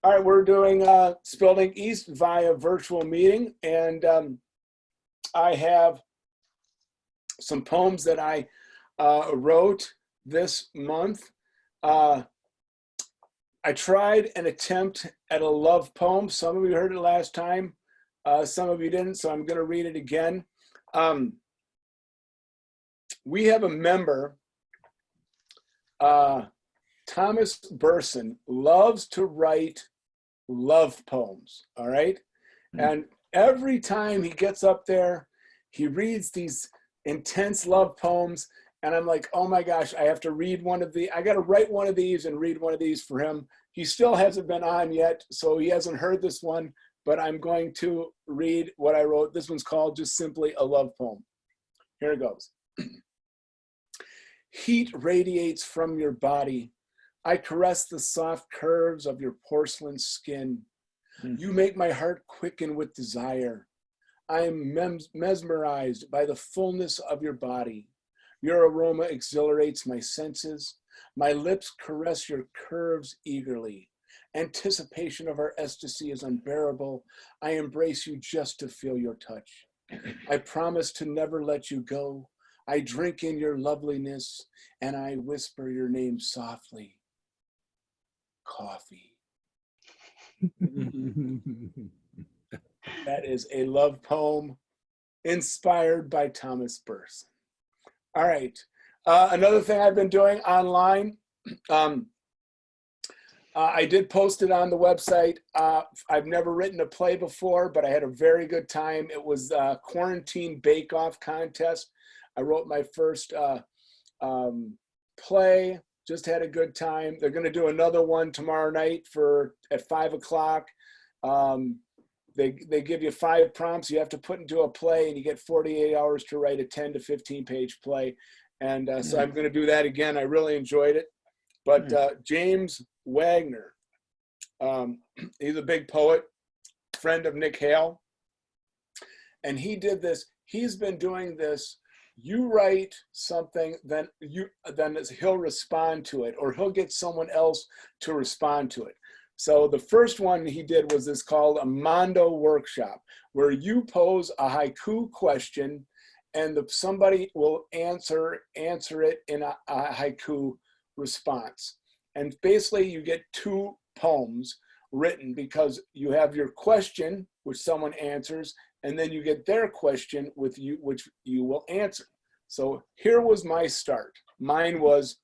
All right, we're doing Spalding East via virtual meeting, and I have some poems that I wrote this month. I tried an attempt at a love poem. Some of you heard it last time, some of you didn't, so I'm going to read it again. We have a member, Thomas Burson, loves to write love poems, all right? And every time he gets up there, he reads these intense love poems, and I'm like, oh my gosh, I have to read one of the, I got to write one of these and read one of these for him. He still hasn't been on yet, so he hasn't heard this one, but I'm going to read what I wrote. This one's called just simply a love poem. Here it goes. Heat radiates from your body. I caress the soft curves of your porcelain skin. You make my heart quicken with desire. I am mesmerized by the fullness of your body. Your aroma exhilarates my senses. My lips caress your curves eagerly. Anticipation of our ecstasy is unbearable. I embrace you just to feel your touch. I promise to never let you go. I drink in your loveliness and I whisper your name softly. Coffee. That is a love poem inspired by Thomas Burson. All right. Another thing I've been doing online, I did post it on the website. I've never written a play before, but I had a very good time. It was a quarantine bake-off contest. I wrote my first play, just had a good time. They're going to do another one tomorrow night at 5 o'clock. They give you 5 prompts you have to put into a play, and you get 48 hours to write a 10 to 15 page play. And so I'm going to do that again. I really enjoyed it. But James Wagner, he's a big poet, friend of Nick Hale. And he did this. He's been doing this. You write something, then he'll respond to it, or he'll get someone else to respond to it. So the first one he did was this called a Mondo workshop, where you pose a haiku question and somebody will answer it in a haiku response. And basically you get 2 poems written because you have your question, which someone answers, and then you get their question with you, which you will answer. So here was my start. Mine was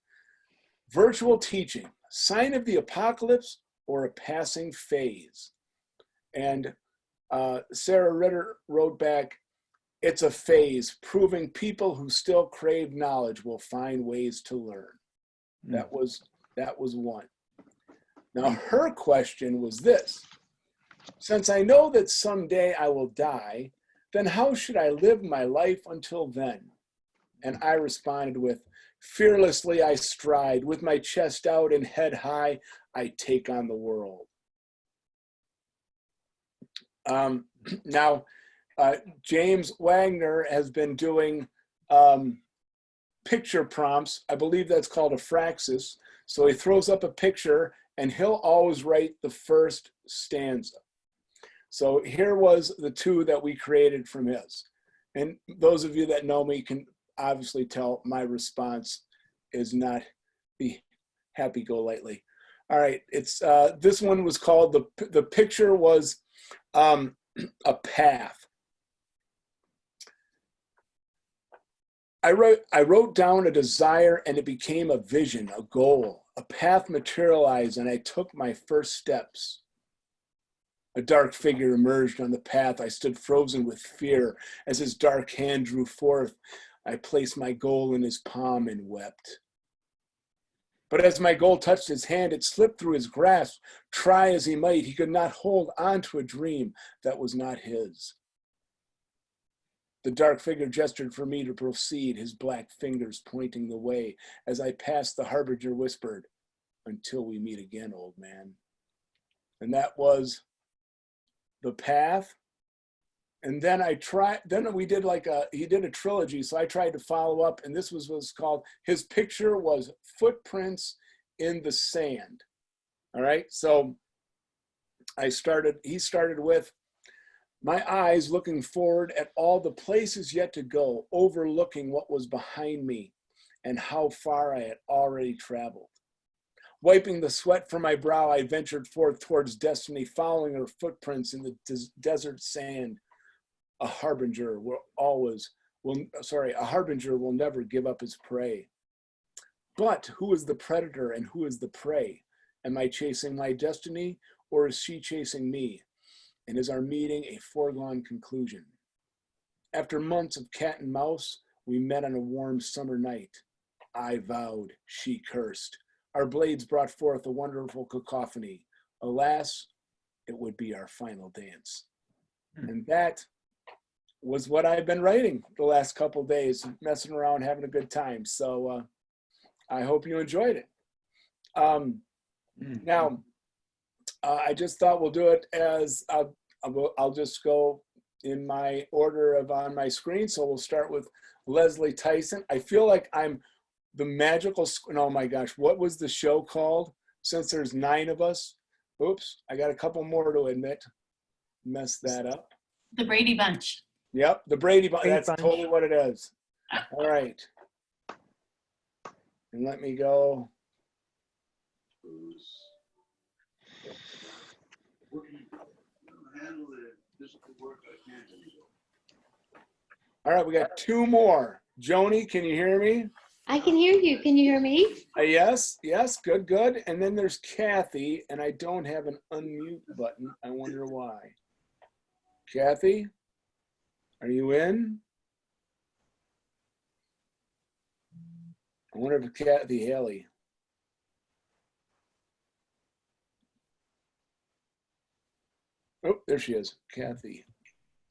virtual teaching, sign of the apocalypse or a passing phase. And Sarah Ritter wrote back, it's a phase proving people who still crave knowledge will find ways to learn. That was one. Now her question was this: since I know that someday I will die, then how should I live my life until then? And I responded with, fearlessly I stride, with my chest out and head high, I take on the world. Now, James Wagner has been doing picture prompts. I believe that's called a fraxis. So he throws up a picture and he'll always write the first stanza. So here was the 2 that we created from his. And those of you that know me can obviously tell my response is not the happy-go-lightly. All right, it's this one was called, the picture was a path. I wrote down a desire and it became a vision, a goal. A path materialized and I took my first steps. A dark figure emerged on the path. I stood frozen with fear as his dark hand drew forth. I placed my goal in his palm and wept. But as my goal touched his hand, it slipped through his grasp. Try as he might, he could not hold on to a dream that was not his. The dark figure gestured for me to proceed, his black fingers pointing the way. As I passed, the harbinger whispered, until we meet again, old man. And that was the path. And then we did he did a trilogy, so I tried to follow up, and this was called, his picture was Footprints in the Sand. All right, so he started with, my eyes looking forward at all the places yet to go, overlooking what was behind me and how far I had already traveled. Wiping the sweat from my brow, I ventured forth towards destiny, following her footprints in the desert sand. A harbinger will never give up his prey. But who is the predator and who is the prey? Am I chasing my destiny, or is she chasing me? And is our meeting a foregone conclusion? After months of cat and mouse, we met on a warm summer night. I vowed, she cursed. Our blades brought forth a wonderful cacophony. Alas, it would be our final dance. And that was what I've been writing the last couple days, messing around, having a good time. So I hope you enjoyed it. Now, I just thought we'll do it as, I'll just go in my order of on my screen. So we'll start with Lesley Tyson. I feel like I'm the magical, oh my gosh, what was the show called? Since there's 9 of us. Oops, I got a couple more to admit. Messed that up. The Brady Bunch. Yep, the Brady Bunch. That's totally what it is. All right. And let me go. All right, we got 2 more. Joni, can you hear me? I can hear you. Can you hear me? Yes, good, good. And then there's Cathy, and I don't have an unmute button. I wonder why. Cathy, are you in? I wonder if Cathy Hailey. Oh, there she is, Cathy.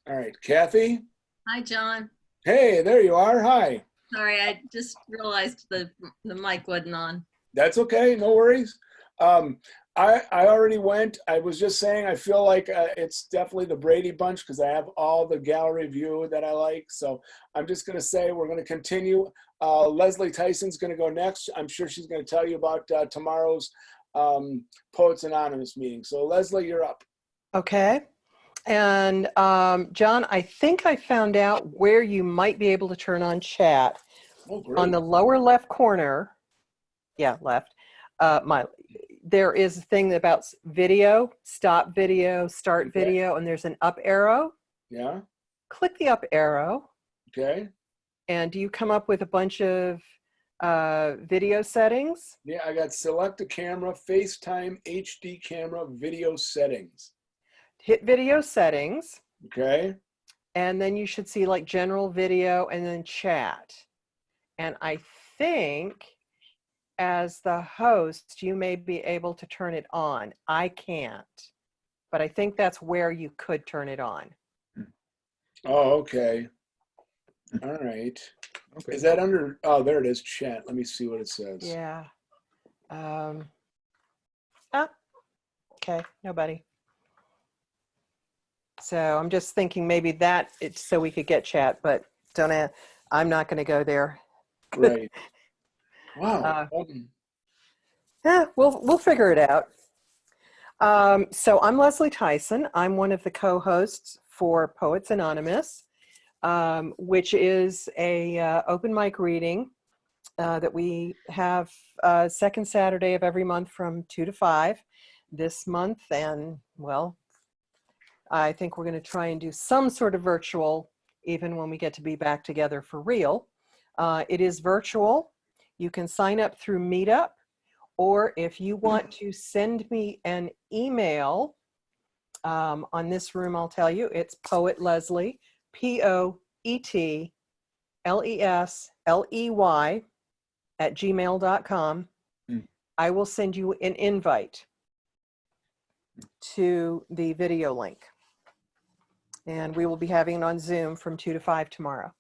All right, Cathy. Hi, John. Hey, there you are. Hi. Sorry, I just realized the mic wasn't on. That's okay, no worries. I already went. I was just saying I feel like it's definitely the Brady Bunch because I have all the gallery view that I like. So I'm just going to say we're going to continue. Lesley Tyson's going to go next. I'm sure she's going to tell you about tomorrow's Poets Anonymous meeting. So Lesley, you're up. Okay. And John, I think I found out where you might be able to turn on chat. Oh, great. On the lower left corner. Yeah, left. There is a thing about video, stop video, start video, and there's an up arrow. Yeah. Click the up arrow. Okay. And do you come up with a bunch of video settings? Yeah, I got select a camera, FaceTime, HD camera, video settings. Hit video settings. Okay. And then you should see like general video and then chat. And I think as the host, you may be able to turn it on. I can't, but I think that's where you could turn it on. Oh, okay. All right. Okay. Is that under, oh, there it is, chat. Let me see what it says. Yeah. Okay, nobody. So I'm just thinking maybe that it's so we could get chat, but I'm not going to go there. Right. Wow. Yeah, we'll figure it out. So I'm Lesley Tyson. I'm one of the co-hosts for Poets Anonymous, which is a open mic reading that we have second Saturday of every month from 2 to 5 this month. And well, I think we're going to try and do some sort of virtual even when we get to be back together for real. It is virtual. You can sign up through Meetup, or if you want to send me an email on this room, I'll tell you, it's Poet Lesley, POETLESLEY @gmail.com. I will send you an invite to the video link. And we will be having it on Zoom from 2 to 5 tomorrow.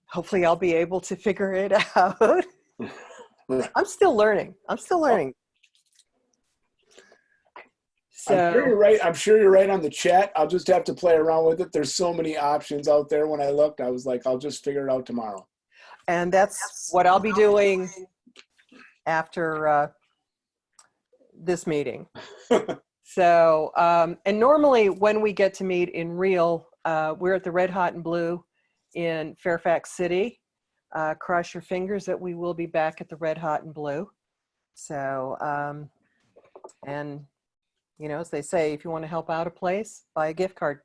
Hopefully I'll be able to figure it out. I'm still learning. So I'm sure you're right. I'm sure you're right on the chat. I'll just have to play around with it. There's so many options out there. When I looked, I was like, I'll just figure it out tomorrow. And that's what I'll be doing after this meeting. So, and normally when we get to meet in real, we're at the Red Hot and Blue in Fairfax City. Cross your fingers that we will be back at the Red Hot and Blue. So, and you know, as they say, if you want to help out a place, buy a gift card,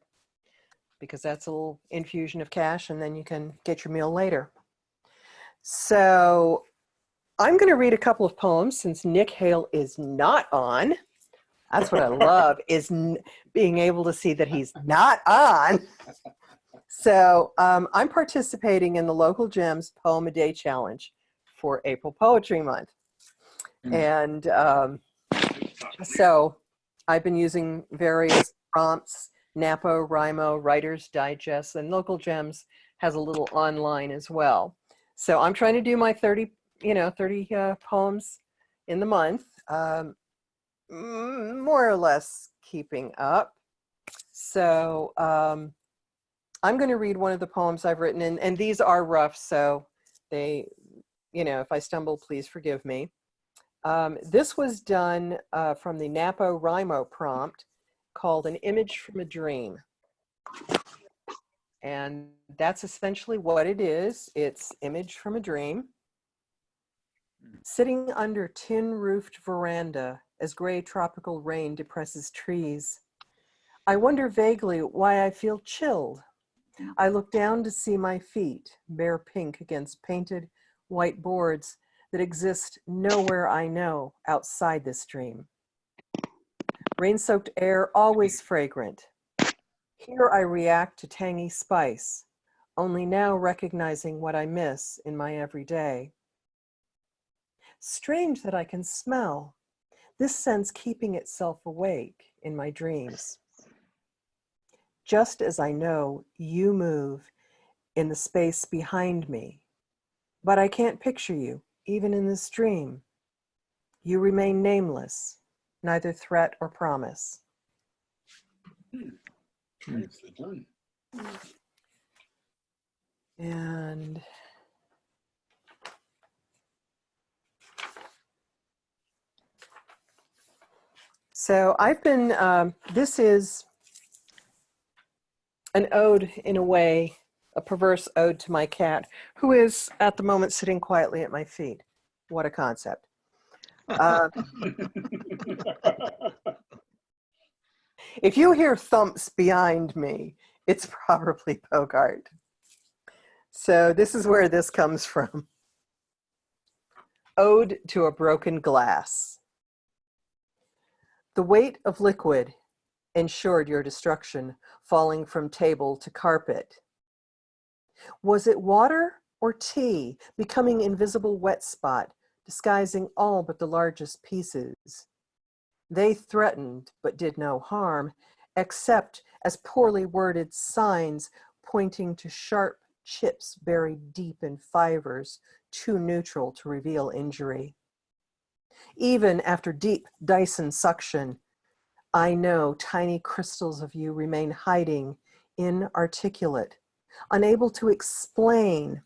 because that's a little infusion of cash and then you can get your meal later. So I'm going to read a couple of poems since Nick Hale is not on. That's what I love, is being able to see that he's not on. So I'm participating in the Local Gems Poem a Day Challenge for April Poetry Month. And so I've been using various prompts, NaPoWriMo, Writer's Digest, and Local Gems has a little online as well. So I'm trying to do my 30 poems in the month, more or less keeping up. So I'm going to read one of the poems I've written, and these are rough, so they, you know, if I stumble, please forgive me. This was done from the NaPoWriMo prompt called An Image from a Dream. And that's essentially what it is. It's image from a dream. Sitting under tin-roofed veranda as gray tropical rain depresses trees, I wonder vaguely why I feel chilled. I look down to see my feet, bare pink against painted white boards that exist nowhere I know outside this dream. Rain-soaked air, always fragrant. Here I react to tangy spice, only now recognizing what I miss in my everyday. Strange that I can smell, this sense keeping itself awake in my dreams. Just as I know you move in the space behind me, but I can't picture you, even in this dream. You remain nameless, neither threat or promise. Nicely done. And so I've been, this is an ode in a way, a perverse ode to my cat, who is at the moment sitting quietly at my feet. What a concept. If you hear thumps behind me, it's probably Gotthardt. So this is where this comes from. Ode to a Broken Glass. The weight of liquid ensured your destruction, falling from table to carpet. Was it water or tea, becoming invisible wet spot, disguising all but the largest pieces? They threatened but did no harm, except as poorly worded signs pointing to sharp chips buried deep in fibers, too neutral to reveal injury. Even after deep Dyson suction, I know tiny crystals of you remain hiding, inarticulate, unable to explain.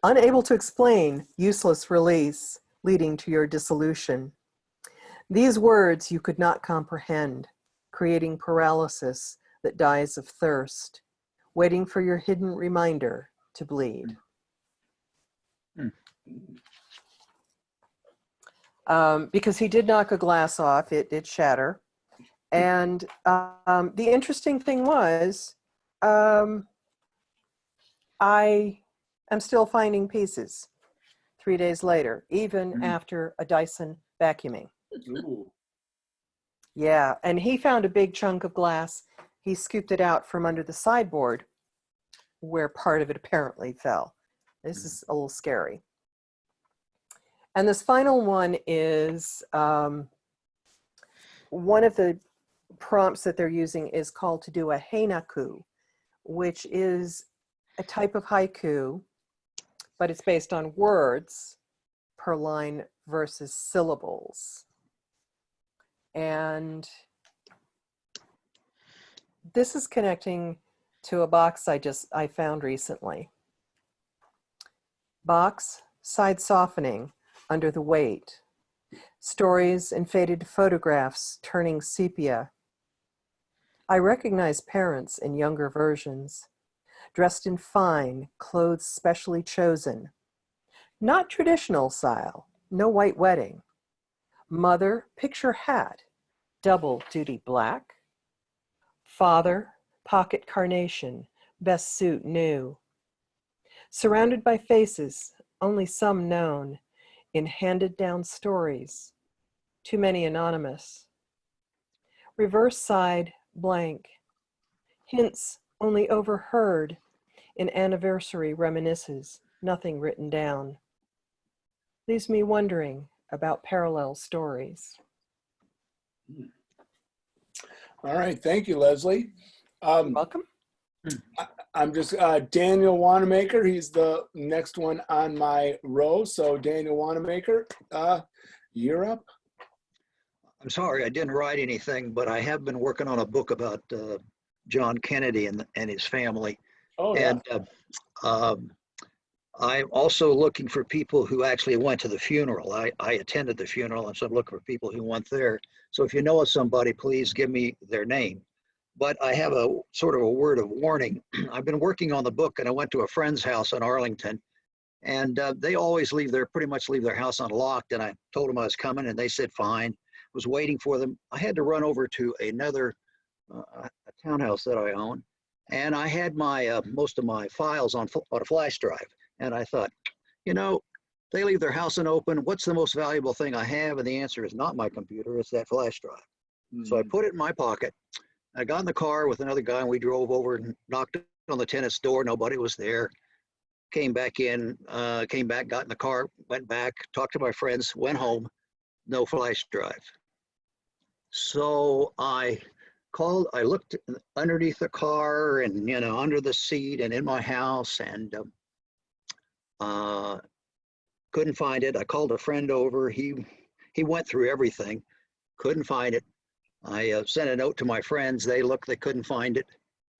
Unable to explain useless release, leading to your dissolution. These words you could not comprehend, creating paralysis that dies of thirst, waiting for your hidden reminder to bleed. Because he did knock a glass off, it did shatter. And the interesting thing was, I am still finding pieces 3 days later, even after a Dyson vacuuming. Ooh. Yeah, and he found a big chunk of glass. He scooped it out from under the sideboard where part of it apparently fell. This is a little scary. And this final one is, one of the prompts that they're using is called to do a heinaku, which is a type of haiku, but it's based on words per line versus syllables. And this is connecting to a box I found recently. Box, side softening, under the weight. Stories in faded photographs turning sepia. I recognize parents in younger versions, dressed in fine, clothes specially chosen. Not traditional style, no white wedding. Mother, picture hat, double duty black. Father, pocket carnation, best suit new. Surrounded by faces, only some known, in handed down stories, too many anonymous. Reverse side, blank. Hints only overheard, in anniversary reminisces, nothing written down. Leaves me wondering about parallel stories. All right, thank you, Lesley. Welcome. I'm just Daniel Wanamaker. He's the next one on my row. So Daniel Wanamaker, you're up. I'm sorry, I didn't write anything, but I have been working on a book about John Kennedy and his family. Oh, yeah. And I'm also looking for people who actually went to the funeral. I attended the funeral, and so I'm looking for people who went there. So if you know of somebody, please give me their name. But I have a sort of a word of warning. I've been working on the book, and I went to a friend's house in Arlington, and they always pretty much leave their house unlocked. And I told them I was coming, and they said fine. Was waiting for them. I had to run over to another a townhouse that I own, and I had my most of my files on a flash drive. And I thought, you know, they leave their house unopened. What's the most valuable thing I have? And the answer is not my computer. It's that flash drive. So I put it in my pocket. I got in the car with another guy, and we drove over and knocked on the tenant's door. Nobody was there. Came back in, got in the car, went back, talked to my friends, went home. No flash drive. So I looked underneath the car and, you know, under the seat and in my house, and couldn't find it. I called a friend over. He went through everything, couldn't find it. I sent a note to my friends. They looked, they couldn't find it.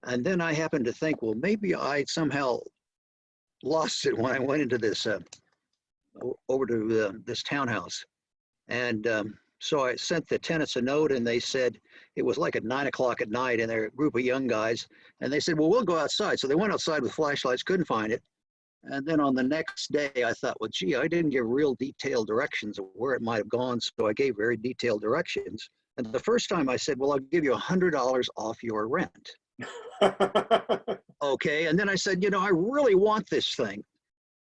And then I happened to think, well, maybe I somehow lost it when I went into this, over to this townhouse. And so I sent the tenants a note, and they said, it was like at 9 o'clock at night, and they're a group of young guys. And they said, well, we'll go outside. So they went outside with flashlights, couldn't find it. And then on the next day, I thought, well, gee, I didn't give real detailed directions of where it might have gone. So I gave very detailed directions. And the first time I said, well, I'll give you $100 off your rent. Okay. And then I said, you know, I really want this thing.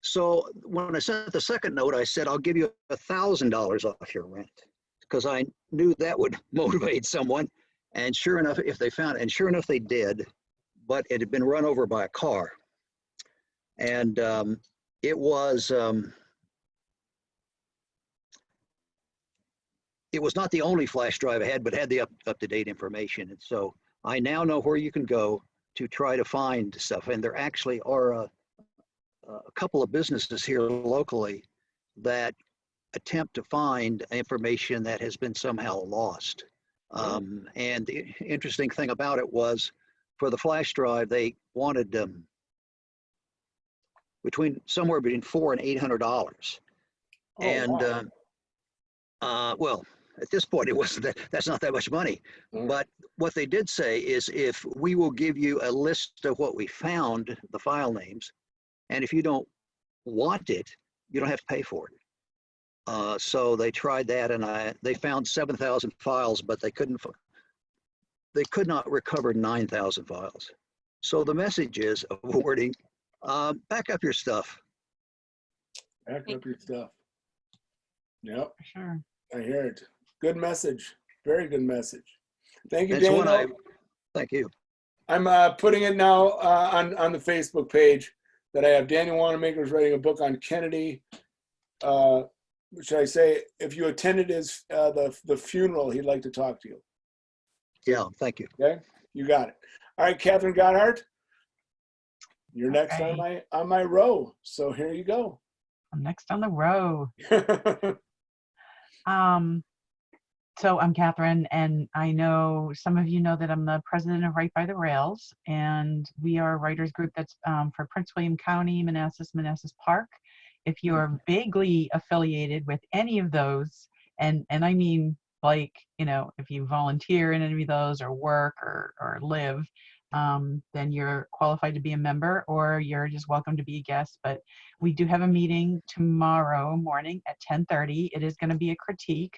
So when I sent the second note, I said, I'll give you $1,000 off your rent, because I knew that would motivate someone. And sure enough, if they found it, and sure enough, they did, but it had been run over by a car. And it was not the only flash drive I had, but had the up-to-date information. And so I now know where you can go to try to find stuff. And there actually are a couple of businesses here locally that attempt to find information that has been somehow lost. And the interesting thing about it was, for the flash drive, they wanted somewhere between $400 and $800. Oh, And wow. well, at this point, it wasn't that's not that much money. But what they did say is, if we will give you a list of what we found, the file names, and if you don't want it, you don't have to pay for it. So they tried that, and they found 7,000 files, but they could not recover 9,000 files. So the message is, wording, back up your stuff. Back up your stuff. Yep, Sure. I hear it. Good message. Very good message. Thank you, That's when Daniel. thank you. I'm putting it now on the Facebook page that I have. Daniel Wanamaker is writing a book on Kennedy. Should I say, if you attended his the funeral, he'd like to talk to you. Yeah, thank you. Okay, you got it. All right, Katherine Gotthardt, you're next on my row. So here you go. I'm next on the row. So I'm Katherine, and I know some of you know that I'm the president of Right by the Rails, and we are a writers group that's for Prince William County, Manassas Park, If you're vaguely affiliated with any of those, and I mean, like, you know, if you volunteer in any of those or work or live, then you're qualified to be a member, or you're just welcome to be a guest. But we do have a meeting tomorrow morning at 10:30. It is going to be a critique.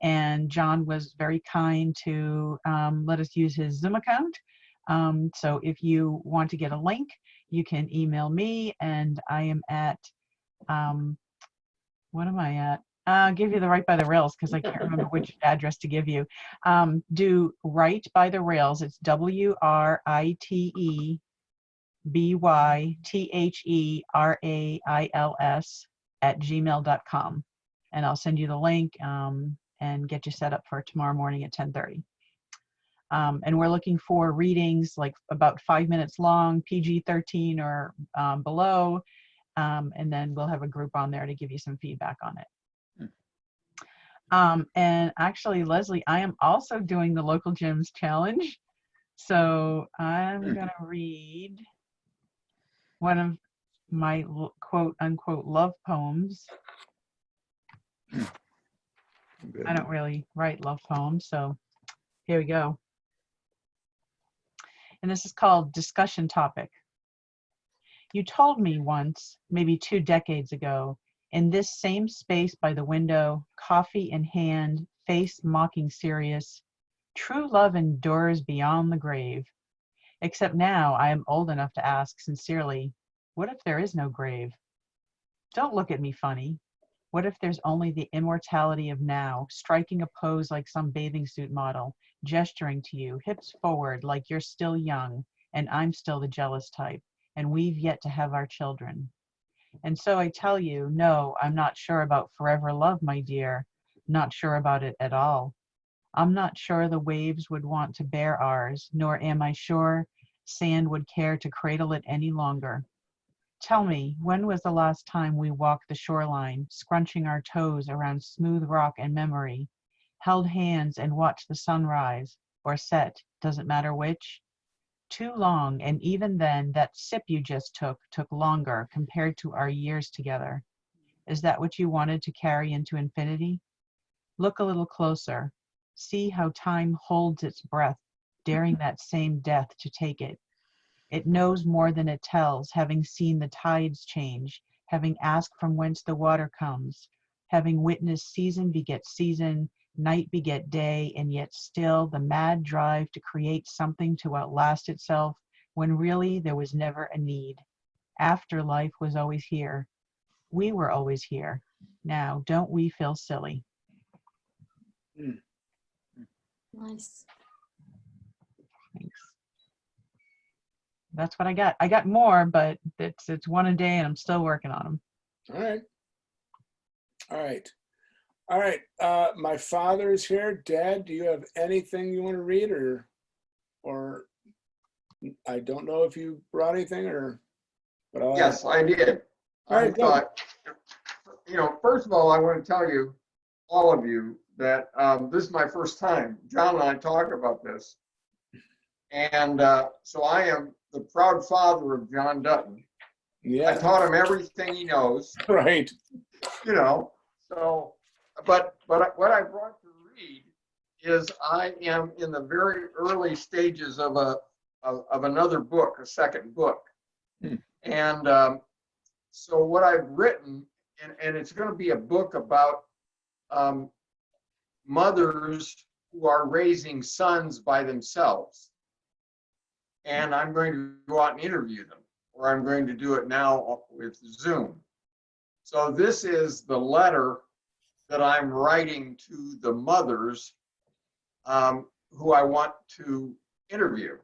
And John was very kind to let us use his Zoom account. So if you want to get a link, you can email me, and I am at, what am I at? I'll give you the Right by the Rails because I can't remember which address to give you. Do Right by the Rails. It's WRITEBYTHERAILS @gmail.com. And I'll send you the link and get you set up for tomorrow morning at 10:30. And we're looking for readings like about 5 minutes long, PG-13 or below. And then we'll have a group on there to give you some feedback on it. And actually, Lesley, I am also doing the Local Gems Challenge. So I'm going to read one of my quote unquote love poems. I don't really write love poems, so here we go. And this is called Discussion Topic. You told me once, maybe 2 decades ago, in this same space by the window, coffee in hand, face mocking serious, true love endures beyond the grave. Except now I am old enough to ask sincerely, what if there is no grave? Don't look at me funny. What if there's only the immortality of now, striking a pose like some bathing suit model, gesturing to you, hips forward like you're still young and I'm still the jealous type, and we've yet to have our children. And so I tell you, no, I'm not sure about forever love, my dear. Not sure about it at all. I'm not sure the waves would want to bear ours, nor am I sure sand would care to cradle it any longer. Tell me, when was the last time we walked the shoreline, scrunching our toes around smooth rock and memory, held hands and watched the sunrise, or set, doesn't matter which? Too long, and even then, that sip you just took longer compared to our years together. Is that what you wanted to carry into infinity? Look a little closer. See how time holds its breath, daring that same death to take it. It knows more than it tells, having seen the tides change, having asked from whence the water comes, having witnessed season beget season, night beget day, and yet still the mad drive to create something to outlast itself when really there was never a need. Afterlife was always here. We were always here. Now, don't we feel silly? Nice. Thanks. That's what I got. I got more, but it's one a day and I'm still working on them. All right. All right. All right. My father is here. Dad, do you have anything you want to read, or I don't know if you brought anything but I'll Yes, I did. All I right, good. thought, first of all, I want to tell you, all of you, that this is my first time. John and I talked about this. And so I am the proud father of Joh Dutton. Yeah. I taught him everything he knows, Right. So, but what I brought to read is I am in the very early stages of another book, a second book. And so what I've written, and it's going to be a book about mothers who are raising sons by themselves. And I'm going to go out and interview them, or I'm going to do it now with Zoom. So this is the letter that I'm writing to the mothers who I want to interview.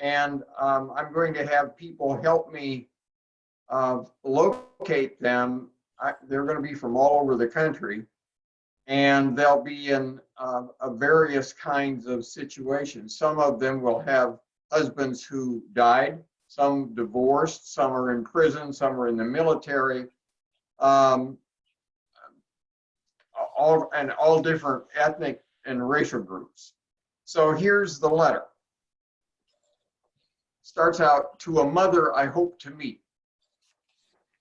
And I'm going to have people help me locate them. They're going to be from all over the country, and they'll be in various kinds of situations. Some of them will have husbands who died, some divorced, some are in prison, some are in the military, all different ethnic and racial groups. So here's the letter. Starts out, to a mother I hope to meet.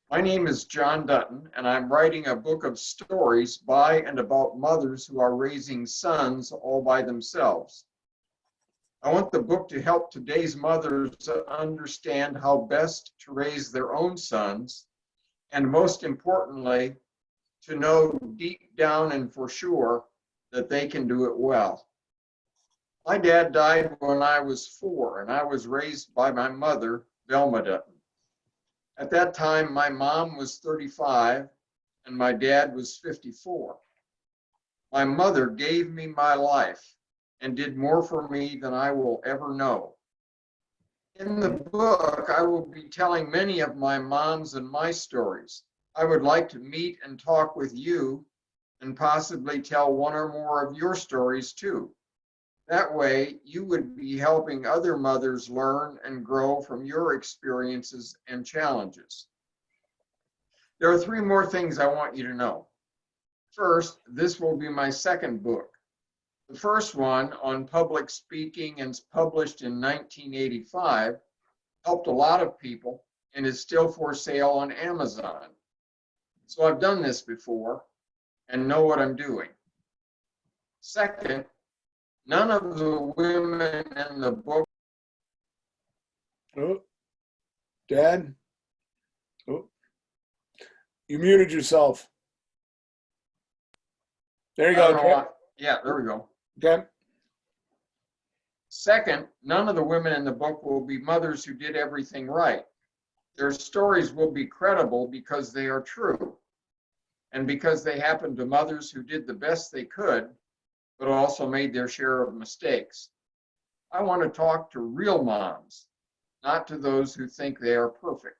My name is Joh Dutton, and I'm writing a book of stories by and about mothers who are raising sons all by themselves. I want the book to help today's mothers understand how best to raise their own sons, and most importantly, to know deep down and for sure that they can do it well. My dad died when I was 4, and I was raised by my mother, Velma Dutton. At that time, my mom was 35 and my dad was 54. My mother gave me my life and did more for me than I will ever know. In the book, I will be telling many of my mom's and my stories. I would like to meet and talk with you and possibly tell one or more of your stories too. That way, you would be helping other mothers learn and grow from your experiences and challenges. There are 3 more things I want you to know. First, this will be my second book. The first one on public speaking and published in 1985 helped a lot of people and is still for sale on Amazon. So I've done this before and know what I'm doing. Second, none of the women in the book. Oh, Dad? Oh, you muted yourself. There you go. Yeah, there we go. Okay. Second, none of the women in the book will be mothers who did everything right. Their stories will be credible because they are true and because they happened to mothers who did the best they could, but also made their share of mistakes. I want to talk to real moms, not to those who think they are perfect.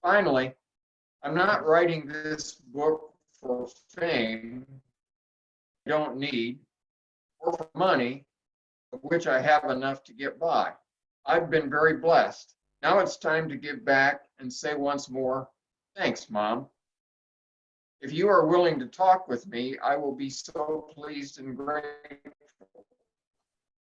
Finally, I'm not writing this book for fame I don't need, or for money, of which I have enough to get by. I've been very blessed. Now it's time to give back and say once more, thanks, Mom. If you are willing to talk with me, I will be so pleased and grateful.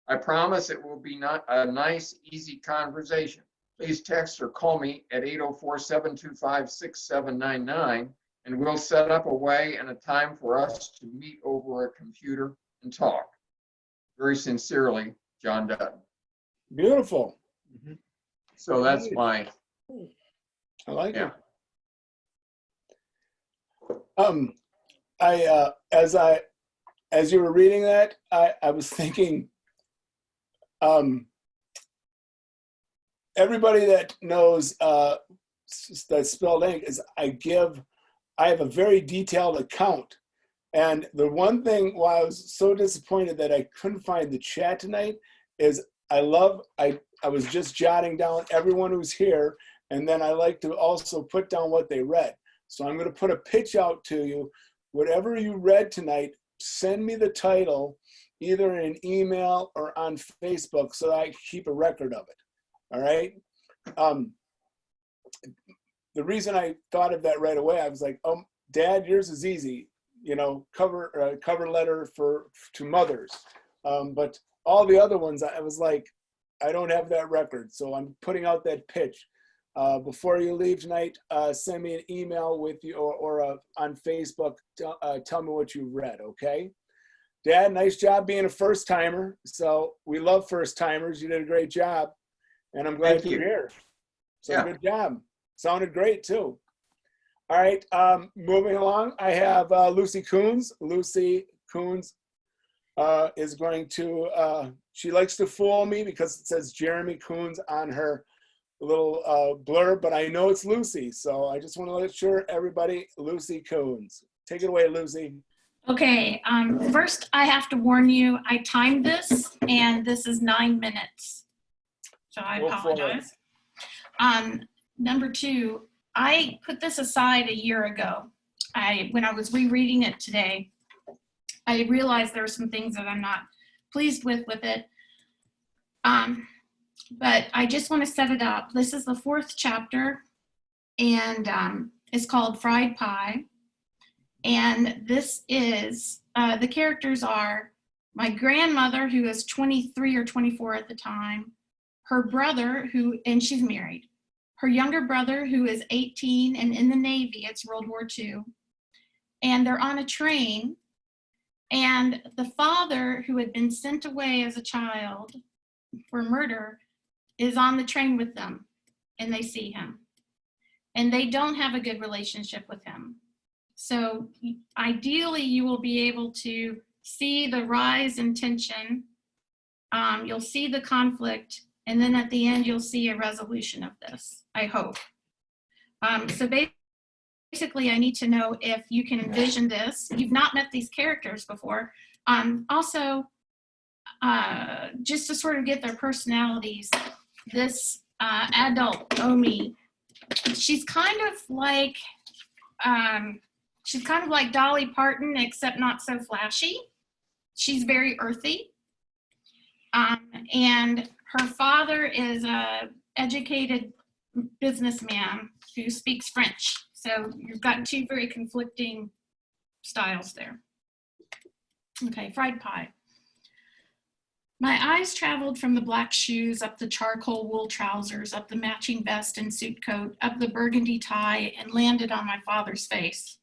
I promise it will be not a nice, easy conversation. Please text or call me at 804-725-6799, and we'll set up a way and a time for us to meet over a computer and talk. Very sincerely, Joh Dutton. Beautiful. So that's my, I like yeah. it. As you were reading that, I was thinking, everybody that knows that Spelled Ink is I have a very detailed account. And the one thing why I was so disappointed that I couldn't find the chat tonight is I was just jotting down everyone who's here, and then I like to also put down what they read. So I'm going to put a pitch out to you. Whatever you read tonight, send me the title either in an email or on Facebook so that I keep a record of it. All right? The reason I thought of that right away, I was like, oh, Dad, yours is easy. You know, cover letter to mothers. But all the other ones, I was like, I don't have that record. So I'm putting out that pitch. Before you leave tonight, send me an email with you or on Facebook. Tell me what you read, okay? Dad, nice job being a first timer. So we love first timers. You did a great job, and I'm glad you're here. So yeah. Good job. Sounded great too. All right, moving along. I have Lucy Coons. Lucy Coons is going to. She likes to fool me because it says Jeremy Coons on her little blurb, but I know it's Lucy, so I just want to let sure everybody, Lucy Coons. Take it away, Lucy. Okay, first I have to warn you, I timed this, and this is 9 minutes, so I apologize. Number 2, I put this aside a year ago. When I was rereading it today, I realized there are some things that I'm not pleased with it. But I just want to set it up. This is the 4th chapter, and it's called Fried Pie. And this is, the characters are my grandmother, who is 23 or 24 at the time, her brother, and she's married, her younger brother, who is 18 and in the Navy, it's World War II, and they're on a train, and the father, who had been sent away as a child for murder, is on the train with them, and they see him. And they don't have a good relationship with him. So ideally, you will be able to see the rise in tension. You'll see the conflict, and then at the end, you'll see a resolution of this, I hope. So basically, I need to know if you can envision this. You've not met these characters before. Also, just to sort of get their personalities, this adult, Omi, she's kind of like Dolly Parton, except not so flashy. She's very earthy. And her father is a educated businessman who speaks French. So you've got two very conflicting styles there. Okay, fried pie. My eyes traveled from the black shoes, up the charcoal wool trousers, up the matching vest and suit coat, up the burgundy tie, and landed on my father's face.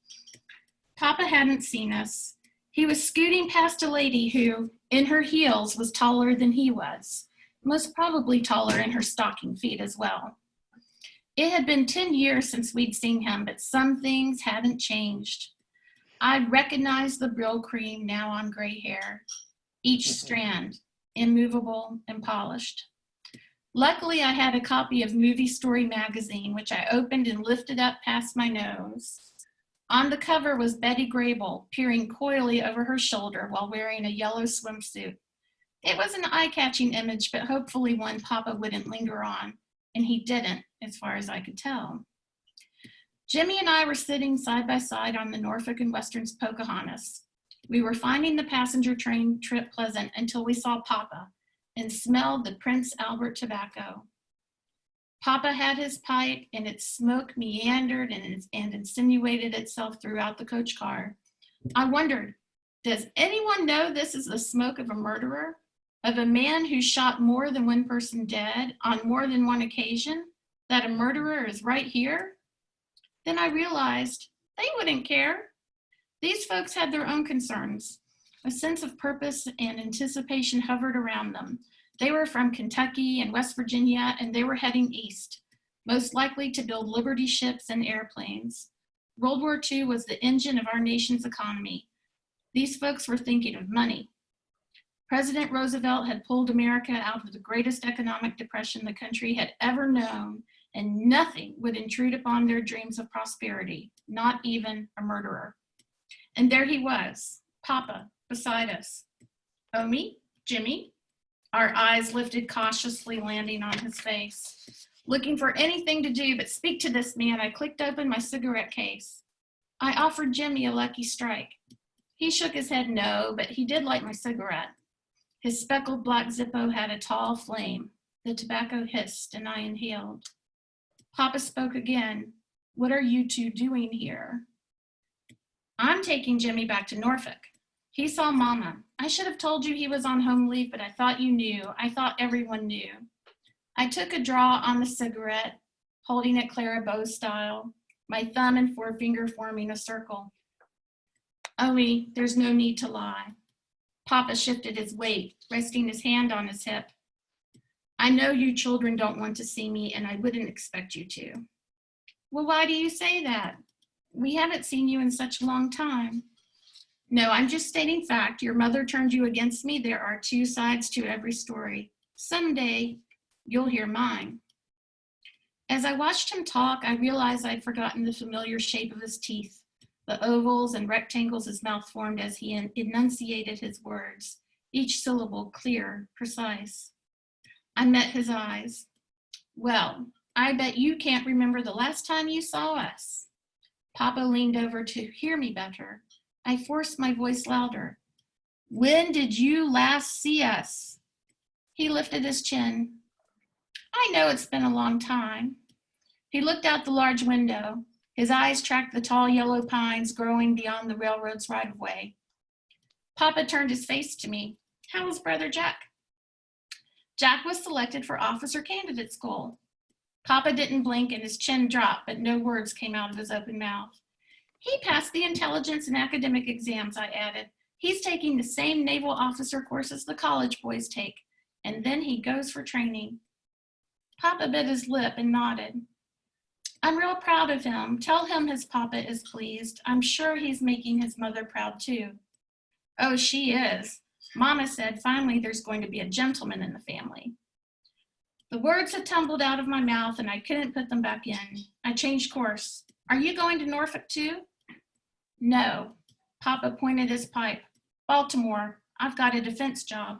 Papa hadn't seen us. He was scooting past a lady who, in her heels, was taller than he was, most probably taller in her stocking feet as well. It had been 10 years since we'd seen him, but some things hadn't changed. I recognized the Brill cream now on gray hair, each strand, immovable and polished. Luckily, I had a copy of Movie Story magazine, which I opened and lifted up past my nose. On the cover was Betty Grable, peering coyly over her shoulder while wearing a yellow swimsuit. It was an eye-catching image, but hopefully one Papa wouldn't linger on, and he didn't, as far as I could tell. Jimmy and I were sitting side by side on the Norfolk and Western's Pocahontas. We were finding the passenger train trip pleasant until we saw Papa and smelled the Prince Albert tobacco. Papa had his pipe, and its smoke meandered and insinuated itself throughout the coach car. I wondered, does anyone know this is the smoke of a murderer? Of a man who shot more than one person dead on more than one occasion? That a murderer is right here? Then I realized they wouldn't care. These folks had their own concerns. A sense of purpose and anticipation hovered around them. They were from Kentucky and West Virginia, and they were heading east, most likely to build Liberty ships and airplanes. World War II was the engine of our nation's economy. These folks were thinking of money. President Roosevelt had pulled America out of the greatest economic depression the country had ever known, and nothing would intrude upon their dreams of prosperity, not even a murderer. And there he was, Papa, beside us. Omi, Jimmy, our eyes lifted cautiously, landing on his face. Looking for anything to do but speak to this man, I clicked open my cigarette case. I offered Jimmy a lucky strike. He shook his head no, but he did like my cigarette. His speckled black Zippo had a tall flame. The tobacco hissed, and I inhaled. Papa spoke again. What are you two doing here? I'm taking Jimmy back to Norfolk. He saw Mama. I should have told you he was on home leave, but I thought you knew. I thought everyone knew. I took a draw on the cigarette, holding it Clara Bow style, my thumb and forefinger forming a circle. Omi, there's no need to lie. Papa shifted his weight, resting his hand on his hip. I know you children don't want to see me, and I wouldn't expect you to. Well, why do you say that? We haven't seen you in such a long time. No, I'm just stating fact. Your mother turned you against me. There are two sides to every story. Someday, you'll hear mine. As I watched him talk, I realized I'd forgotten the familiar shape of his teeth, the ovals and rectangles his mouth formed as he enunciated his words, each syllable clear, precise. I met his eyes. Well, I bet you can't remember the last time you saw us. Papa leaned over to hear me better. I forced my voice louder. When did you last see us? He lifted his chin. I know it's been a long time. He looked out the large window. His eyes tracked the tall yellow pines growing beyond the railroad's right-of-way. Papa turned his face to me. How was Brother Jack? Jack was selected for officer candidate school. Papa didn't blink and his chin dropped, but no words came out of his open mouth. He passed the intelligence and academic exams, I added. He's taking the same naval officer courses the college boys take, and then he goes for training. Papa bit his lip and nodded. I'm real proud of him. Tell him his papa is pleased. I'm sure he's making his mother proud too. Oh, she is. Mama said finally there's going to be a gentleman in the family. The words had tumbled out of my mouth and I couldn't put them back in. I changed course. Are you going to Norfolk too? No. Papa pointed his pipe. Baltimore. I've got a defense job.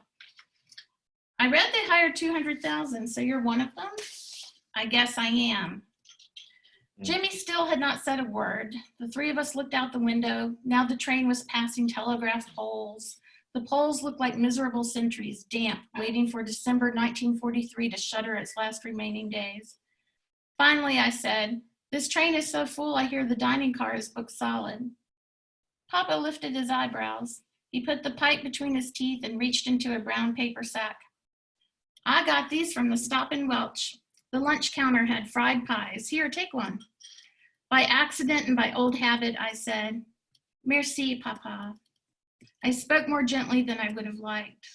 I read they hired 200,000, so you're one of them? I guess I am. Jimmy still had not said a word. The three of us looked out the window. Now the train was passing telegraph poles. The poles looked like miserable sentries, damp, waiting for December 1943 to shudder its last remaining days. Finally, I said, this train is so full I hear the dining car is booked solid. Papa lifted his eyebrows. He put the pipe between his teeth and reached into a brown paper sack. I got these from the Stop and Welch. The lunch counter had fried pies. Here, take one. By accident and by old habit, I said, Merci, Papa. I spoke more gently than I would have liked.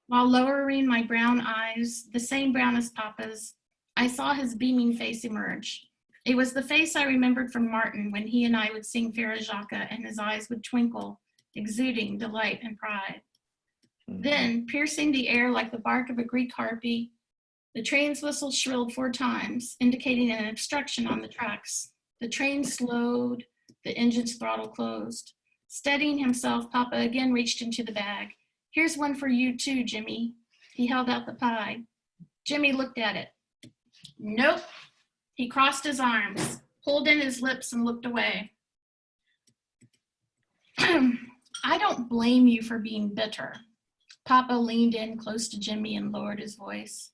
While lowering my brown eyes, the same brown as Papa's, I saw his beaming face emerge. It was the face I remembered from Martin when he and I would sing Farajaka and his eyes would twinkle, exuding delight and pride. Then, piercing the air like the bark of a Greek harpy, the train's whistle shrilled 4 times, indicating an obstruction on the tracks. The train slowed, the engine's throttle closed. Steadying himself, Papa again reached into the bag. Here's one for you too, Jimmy. He held out the pie. Jimmy looked at it. Nope. He crossed his arms, pulled in his lips, and looked away. I don't blame you for being bitter. Papa leaned in close to Jimmy and lowered his voice.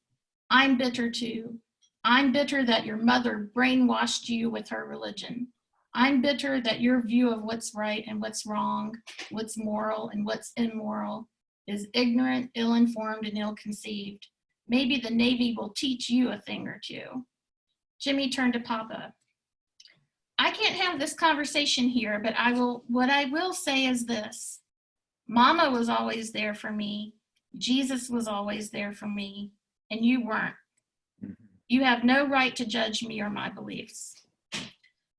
I'm bitter too. I'm bitter that your mother brainwashed you with her religion. I'm bitter that your view of what's right and what's wrong, what's moral and what's immoral, is ignorant, ill-informed, and ill-conceived. Maybe the Navy will teach you a thing or two. Jimmy turned to Papa. I can't have this conversation here, but what I will say is this. Mama was always there for me. Jesus was always there for me, and you weren't. You have no right to judge me or my beliefs.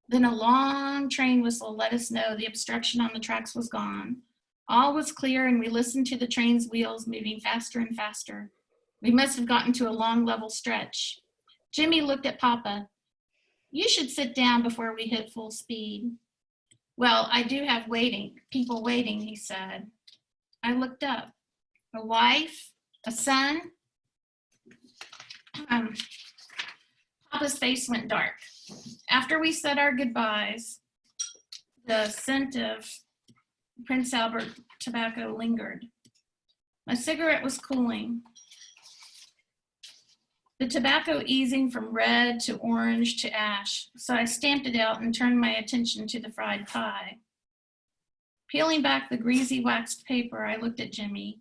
Then a long train whistle let us know the obstruction on the tracks was gone. All was clear, and we listened to the train's wheels moving faster and faster. We must have gotten to a long level stretch. Jimmy looked at Papa. You should sit down before we hit full speed. Well, I do have people waiting, he said. I looked up. A wife, a son. Papa's face went dark. After we said our goodbyes, the scent of Prince Albert tobacco lingered. My cigarette was cooling. The tobacco easing from red to orange to ash, so I stamped it out and turned my attention to the fried pie. Peeling back the greasy waxed paper, I looked at Jimmy.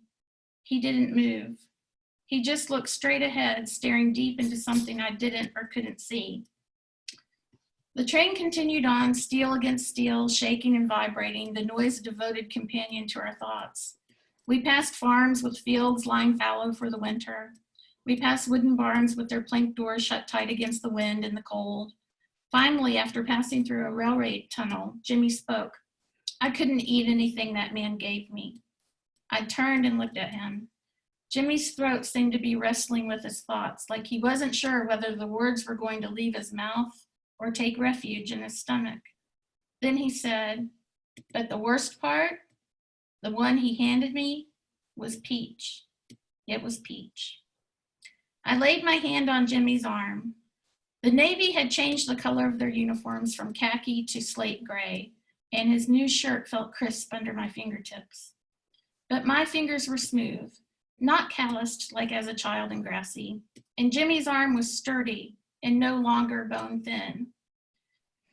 He didn't move. He just looked straight ahead, staring deep into something I didn't or couldn't see. The train continued on, steel against steel, shaking and vibrating, the noise a devoted companion to our thoughts. We passed farms with fields lying fallow for the winter. We passed wooden barns with their plank doors shut tight against the wind and the cold. Finally, after passing through a railway tunnel, Jimmy spoke. I couldn't eat anything that man gave me. I turned and looked at him. Jimmy's throat seemed to be wrestling with his thoughts, like he wasn't sure whether the words were going to leave his mouth or take refuge in his stomach. Then he said, but the worst part, the one he handed me, was peach. It was peach. I laid my hand on Jimmy's arm. The Navy had changed the color of their uniforms from khaki to slate gray, and his new shirt felt crisp under my fingertips. But my fingers were smooth, not calloused like as a child and grassy, and Jimmy's arm was sturdy and no longer bone thin.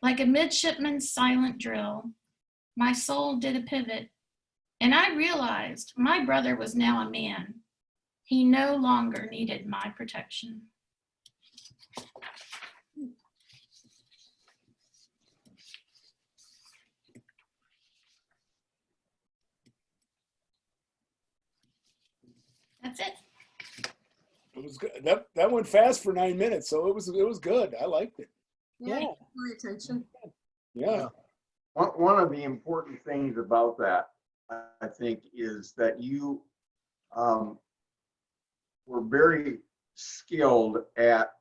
Like a midshipman's silent drill, my soul did a pivot, and I realized my brother was now a man. He no longer needed my protection. That's it. It was good. That went fast for 9 minutes, so it was good. I liked it. Yeah, my attention. Yeah. One of the important things about that, I think, is that you were very skilled at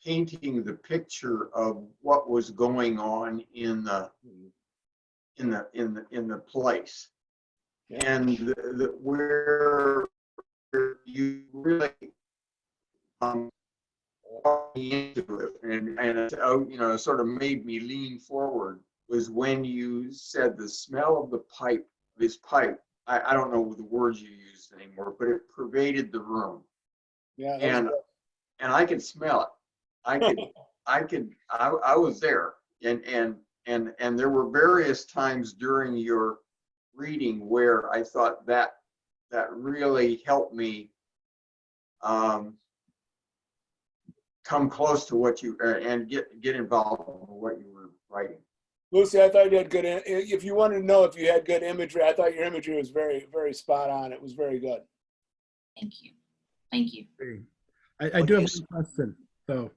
painting the picture of what was going on in the place, Yeah. and where you really walked me into it, and it, you know, sort of made me lean forward, was when you said the smell of the pipe, this pipe. I don't know the words you used anymore, but it pervaded the room. Yeah. And I could smell it. I was there, and there were various times during your reading where I thought that really helped me come close to what you and get involved in what you were writing. Lucy, I thought you had good. If you wanted to know if you had good imagery, I thought your imagery was very, very spot on. It was very good. Thank you. Thank you. I do have one question, though.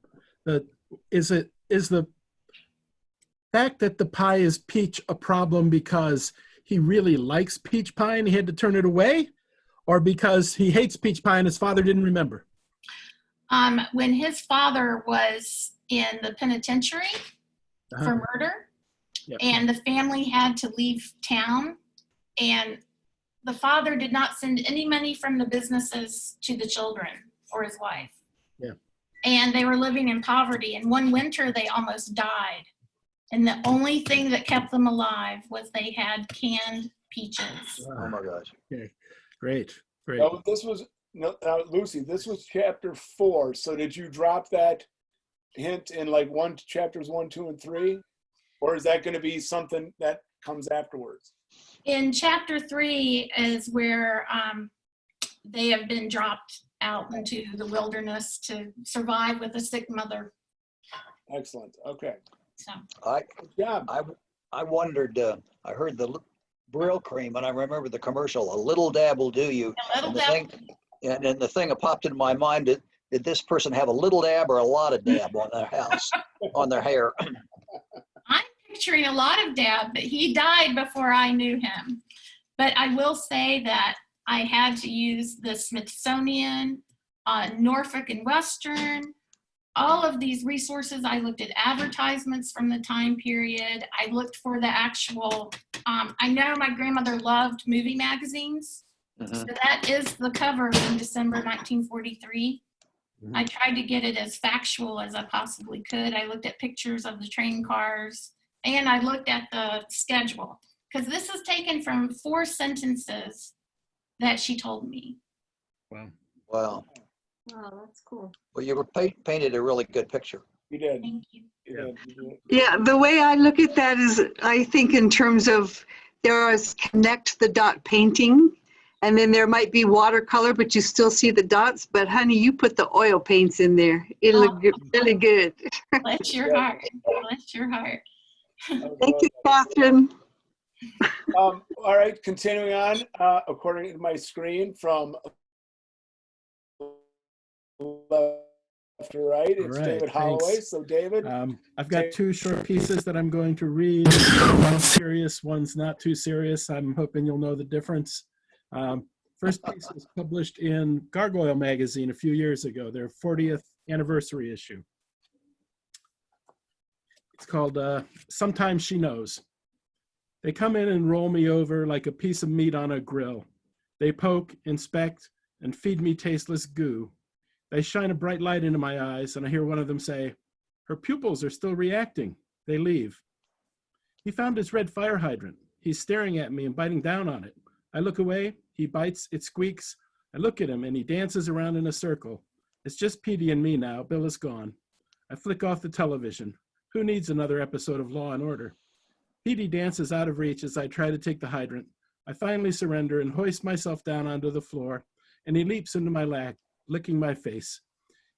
Is the fact that the pie is peach a problem because he really likes peach pie and he had to turn it away, or because he hates peach pie and his father didn't remember? When his father was in the penitentiary for murder, Yep. and the family had to leave town, and the father did not send any money from the businesses to the children or his wife. Yeah. And they were living in poverty. And one winter they almost died. And the only thing that kept them alive was they had canned peaches. Oh my gosh. Okay, great. Now, Lucy, this was chapter 4. So did you drop that hint in like chapters 1, 2, and 3? Or is that going to be something that comes afterwards? In chapter 3 is where they have been dropped out into the wilderness to survive with a sick mother. Excellent. Okay. So Good job. I wondered, I heard the Brill cream and I remember the commercial, a little dab will do you. And the thing that popped into my mind, did this person have a little dab or a lot of dab on their house, on their hair? I'm picturing a lot of dab, but he died before I knew him. But I will say that I had to use the Smithsonian, Norfolk and Western, all of these resources. I looked at advertisements from the time period. I looked for the actual, I know my grandmother loved movie magazines. Mm-hmm. So that is the cover from December 1943. Mm-hmm. I tried to get it as factual as I possibly could. I looked at pictures of the train cars and I looked at the schedule, because this is taken from 4 sentences that she told me. Wow. Wow, that's cool. Well, you were painted a really good picture. You did. Thank you. Yeah, the way I look at that is, I think in terms of there is connect the dot painting, and then there might be watercolor, but you still see the dots. But honey, you put the oil paints in there. It looked really good. Bless your heart. Bless your heart. Thank you, Catherine. All right, continuing on, according to my screen from left to right, it's All right, David Holloway. thanks. So David. I've got 2 short pieces that I'm going to read. One's serious, one's not too serious. I'm hoping you'll know the difference. First piece was published in Gargoyle magazine a few years ago, their 40th anniversary issue. It's called Sometimes She Knows. They come in and roll me over like a piece of meat on a grill. They poke, inspect, and feed me tasteless goo. They shine a bright light into my eyes, and I hear one of them say, "Her pupils are still reacting." They leave. He found his red fire hydrant. He's staring at me and biting down on it. I look away, he bites, it squeaks. I look at him and he dances around in a circle. It's just Petey and me now. Bill is gone. I flick off the television. Who needs another episode of Law and Order? Petey dances out of reach as I try to take the hydrant. I finally surrender and hoist myself down onto the floor, and he leaps into my lap, licking my face.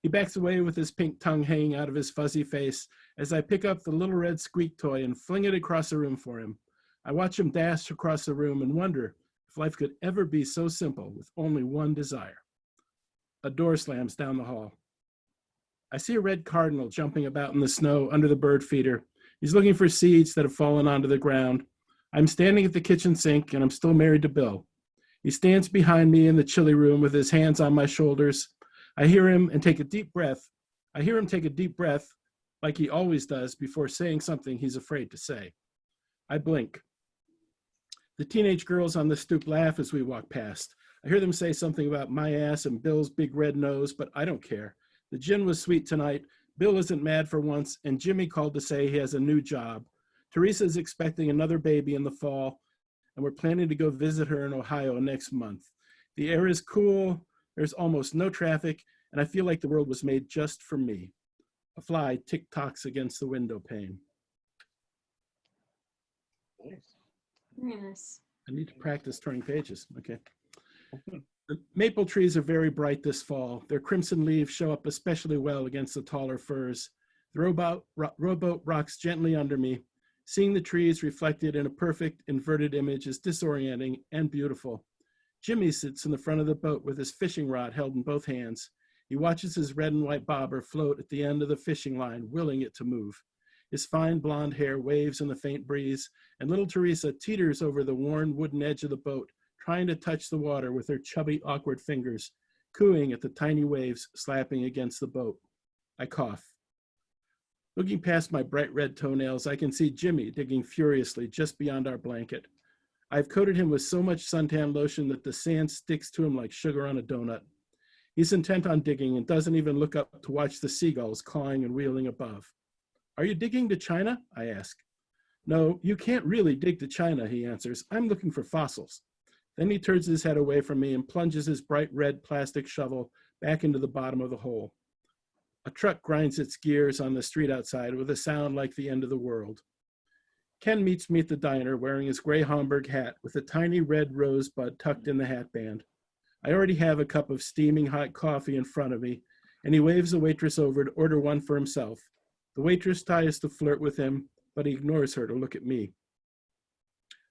He backs away with his pink tongue hanging out of his fuzzy face as I pick up the little red squeak toy and fling it across the room for him. I watch him dash across the room and wonder if life could ever be so simple with only one desire. A door slams down the hall. I see a red cardinal jumping about in the snow under the bird feeder. He's looking for seeds that have fallen onto the ground. I'm standing at the kitchen sink, and I'm still married to Bill. He stands behind me in the chilly room with his hands on my shoulders. I hear him take a deep breath like he always does before saying something he's afraid to say. I blink. The teenage girls on the stoop laugh as we walk past. I hear them say something about my ass and Bill's big red nose, but I don't care. The gin was sweet tonight. Bill isn't mad for once, and Jimmy called to say he has a new job. Teresa's expecting another baby in the fall, and we're planning to go visit her in Ohio next month. The air is cool, there's almost no traffic, and I feel like the world was made just for me. A fly tick-tocks against the window pane. Very nice. I need to practice turning pages. Okay. The maple trees are very bright this fall. Their crimson leaves show up especially well against the taller firs. The rowboat rocks gently under me. Seeing the trees reflected in a perfect inverted image is disorienting and beautiful. Jimmy sits in the front of the boat with his fishing rod held in both hands. He watches his red and white bobber float at the end of the fishing line, willing it to move. His fine blonde hair waves in the faint breeze, and little Teresa teeters over the worn wooden edge of the boat, trying to touch the water with her chubby, awkward fingers, cooing at the tiny waves slapping against the boat. I cough. Looking past my bright red toenails, I can see Jimmy digging furiously just beyond our blanket. I've coated him with so much suntan lotion that the sand sticks to him like sugar on a donut. He's intent on digging and doesn't even look up to watch the seagulls clawing and wheeling above. Are you digging to China? I ask. No, you can't really dig to China, he answers. I'm looking for fossils. Then he turns his head away from me and plunges his bright red plastic shovel back into the bottom of the hole. A truck grinds its gears on the street outside with a sound like the end of the world. Ken meets me at the diner wearing his gray Homburg hat with a tiny red rosebud tucked in the hatband. I already have a cup of steaming hot coffee in front of me, and he waves the waitress over to order one for himself. The waitress tries to flirt with him, but he ignores her to look at me.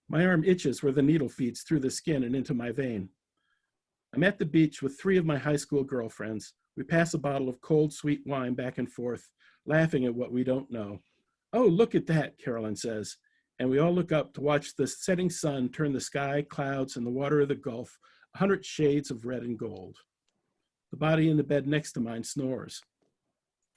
My arm itches where the needle feeds through the skin and into my vein. I'm at the beach with 3 of my high school girlfriends. We pass a bottle of cold, sweet wine back and forth, laughing at what we don't know. Oh, look at that, Carolyn says. And we all look up to watch the setting sun turn the sky, clouds, and the water of the Gulf 100 shades of red and gold. The body in the bed next to mine snores.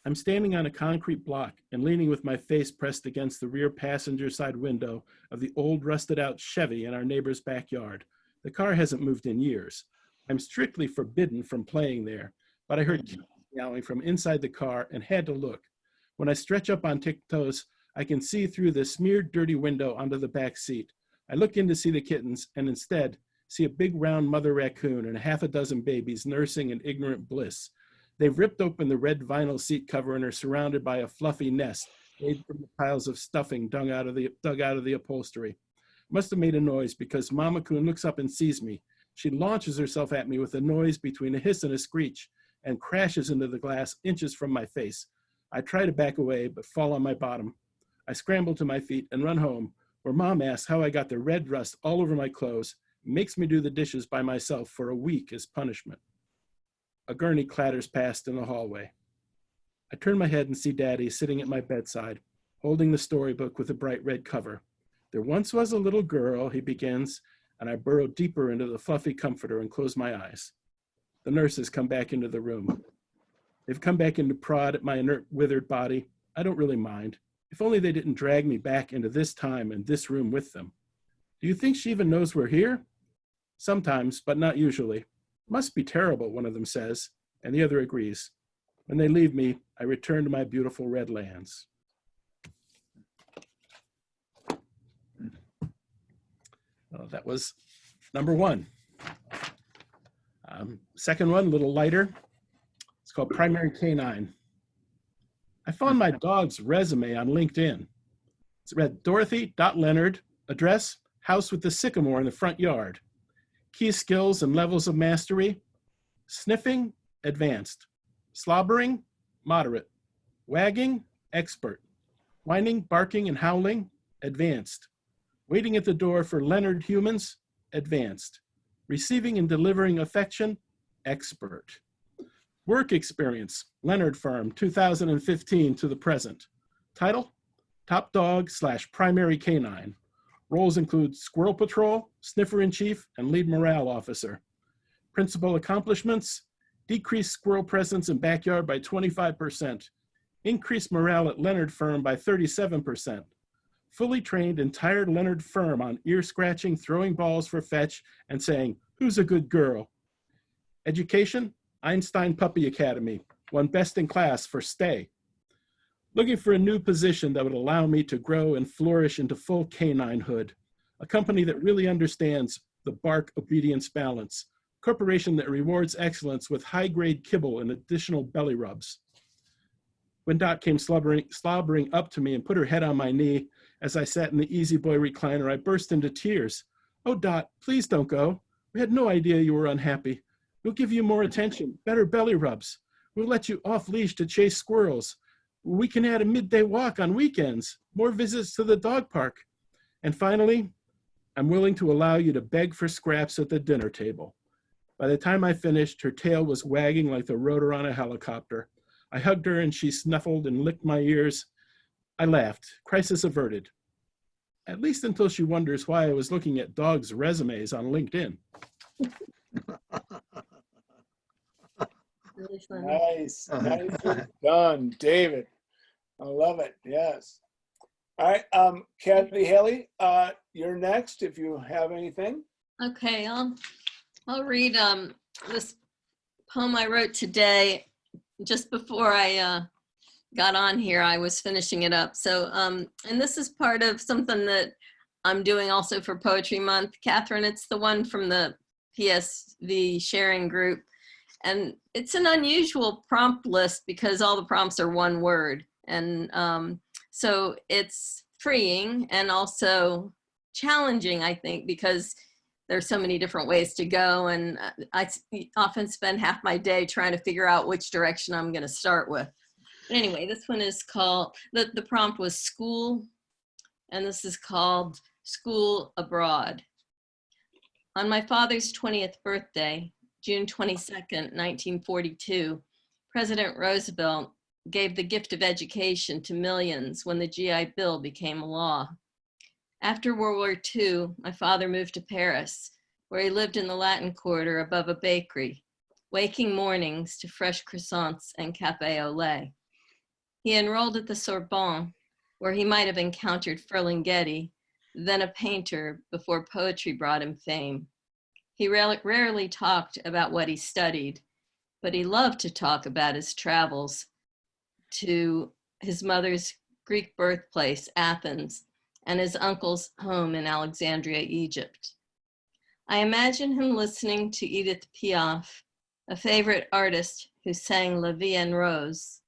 I'm standing on a concrete block and leaning with my face pressed against the rear passenger side window of the old rusted out Chevy in our neighbor's backyard. The car hasn't moved in years. I'm strictly forbidden from playing there, but I heard kittens meowing from inside the car and had to look. When I stretch up on tiptoes, I can see through the smeared dirty window onto the back seat. I look in to see the kittens and instead see a big round mother raccoon and 6 babies nursing in ignorant bliss. They've ripped open the red vinyl seat cover and are surrounded by a fluffy nest made from the piles of stuffing dug out of the upholstery. Must have made a noise because Mama Coon looks up and sees me. She launches herself at me with a noise between a hiss and a screech and crashes into the glass inches from my face. I try to back away, but fall on my bottom. I scramble to my feet and run home, where Mom asks how I got the red rust all over my clothes, makes me do the dishes by myself for a week as punishment. A gurney clatters past in the hallway. I turn my head and see Daddy sitting at my bedside, holding the storybook with a bright red cover. There once was a little girl, he begins, and I burrow deeper into the fluffy comforter and close my eyes. The nurses come back into the room. They've come back in to prod at my inert, withered body. I don't really mind. If only they didn't drag me back into this time and this room with them. Do you think she even knows we're here? Sometimes, but not usually. Must be terrible, one of them says, and the other agrees. When they leave me, I return to my beautiful red lands. Well, that was number 1. Second one, a little lighter. It's called Primary Canine. I found my dog's resume on LinkedIn. It's read Dorothy.Leonard, address, house with the sycamore in the front yard. Key skills and levels of mastery: sniffing, advanced; slobbering, moderate; wagging, expert; whining, barking, and howling, advanced; waiting at the door for Leonard humans, advanced; receiving and delivering affection, expert; Work experience, Leonard Firm, 2015 to the present. Title, Top Dog / Primary Canine. Roles include Squirrel Patrol, Sniffer-in-Chief, and Lead Morale Officer. Principal accomplishments, decreased squirrel presence in backyard by 25%, increased morale at Leonard Firm by 37%, fully trained entire Leonard Firm on ear scratching, throwing balls for fetch, and saying, "Who's a good girl?" Education, Einstein Puppy Academy, won best in class for stay. Looking for a new position that would allow me to grow and flourish into full caninehood. A company that really understands the bark obedience balance. Corporation that rewards excellence with high-grade kibble and additional belly rubs. When Dot came slobbering up to me and put her head on my knee as I sat in the Easy Boy recliner, I burst into tears. "Oh, Dot, please don't go. We had no idea you were unhappy. We'll give you more attention, better belly rubs. We'll let you off leash to chase squirrels. We can add a midday walk on weekends, more visits to the dog park. And finally, I'm willing to allow you to beg for scraps at the dinner table." By the time I finished, her tail was wagging like the rotor on a helicopter. I hugged her and she snuffled and licked my ears. I laughed, crisis averted. At least until she wonders why I was looking at dogs' resumes on LinkedIn. Really funny. Nice. Nicely done, David. I love it. Yes. All right. Cathy, Hailey, you're next if you have anything. Okay, I'll read this poem I wrote today. Just before I got on here, I was finishing it up. So, and this is part of something that I'm doing also for Poetry Month. Katherine, it's the one from the PSV sharing group. And it's an unusual prompt list because all the prompts are one word. And so it's freeing and also challenging, I think, because there's so many different ways to go. And I often spend half my day trying to figure out which direction I'm going to start with. But anyway, this one is called, the prompt was school, and this is called School Abroad. On my father's 20th birthday, June 22nd, 1942, President Roosevelt gave the gift of education to millions when the GI Bill became a law. After World War II, my father moved to Paris, where he lived in the Latin Quarter above a bakery, waking mornings to fresh croissants and café au lait. He enrolled at the Sorbonne, where he might have encountered Ferlinghetti, then a painter before poetry brought him fame. He rarely talked about what he studied, but he loved to talk about his travels to his mother's Greek birthplace, Athens, and his uncle's home in Alexandria, Egypt. I imagine him listening to Edith Piaf, a favorite artist who sang La Vie en Rose,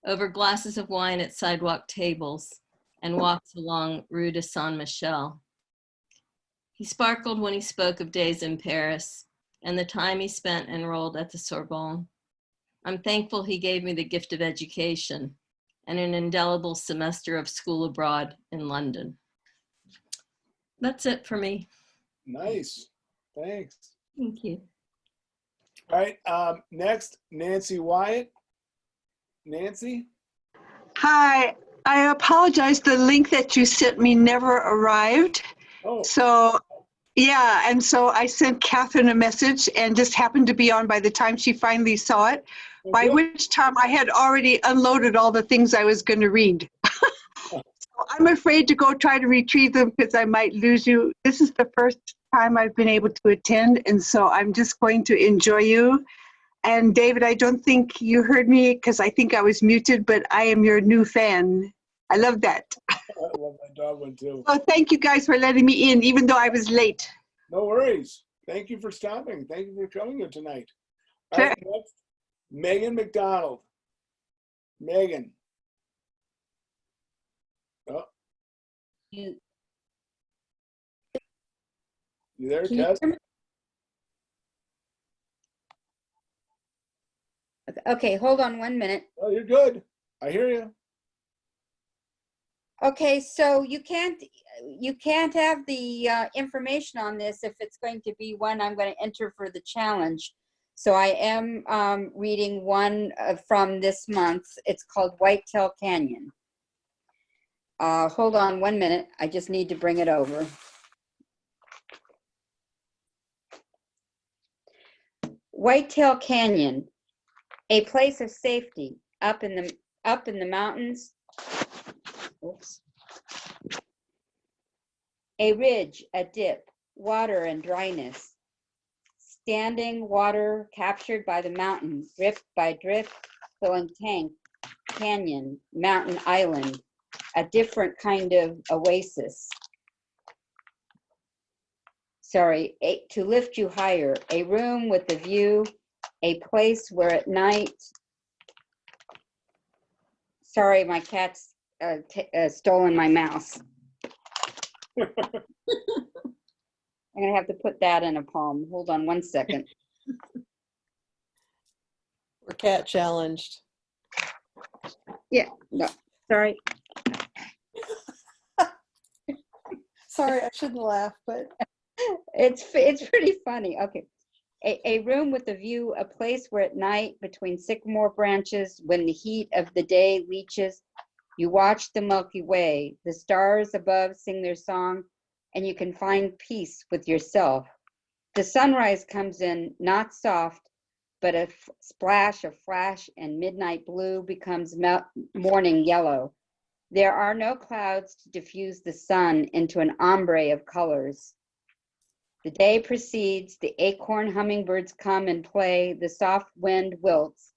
over glasses of wine at sidewalk tables and walks along Rue de Saint-Michel. He sparkled when he spoke of days in Paris and the time he spent enrolled at the Sorbonne. I'm thankful he gave me the gift of education and an indelible semester of school abroad in London. That's it for me. Nice. Thanks. Thank you. All right. Next, Nancy Wyatt. Nancy? Hi, I apologize. The link that you sent me never arrived. Oh. So, yeah, and so I sent Catherine a message and just happened to be on by the time she finally saw it, by which time I had already unloaded all the things I was going to read. So I'm afraid to go try to retrieve them because I might lose you. This is the first time I've been able to attend, and so I'm just going to enjoy you. And David, I don't think you heard me because I think I was muted, but I am your new fan. I love that. I love my dog one too. So thank you guys for letting me in, even though I was late. No worries. Thank you for stopping. Thank you for coming here tonight. All right, next, Megan McDonald. Megan. Oh. You there, Tess? Okay, hold on 1 minute. Oh, you're good. I hear you. Okay, so you can't have the information on this if it's going to be one I'm going to enter for the challenge. So I am reading one from this month. It's called Whitetail Canyon. Hold on 1 minute. I just need to bring it over. Whitetail Canyon, a place of safety up in the mountains. Oops. A ridge, a dip, water and dryness. Standing water captured by the mountain, drip by drip, filling tank, canyon, mountain island, a different kind of oasis. Sorry, to lift you higher, a room with a view, a place where at night. Sorry, my cat's stolen my mouse. I'm gonna have to put that in a poem. Hold on 1 second. We're cat challenged. Yeah, no, sorry. Sorry, I shouldn't laugh, but It's pretty funny. Okay. A room with a view, a place where at night between sycamore branches, when the heat of the day leaches, you watch the Milky Way, the stars above sing their song, and you can find peace with yourself. The sunrise comes in, not soft, but a splash of flash, and midnight blue becomes morning yellow. There are no clouds to diffuse the sun into an ombre of colors. The day proceeds, the acorn hummingbirds come and play, the soft wind wilts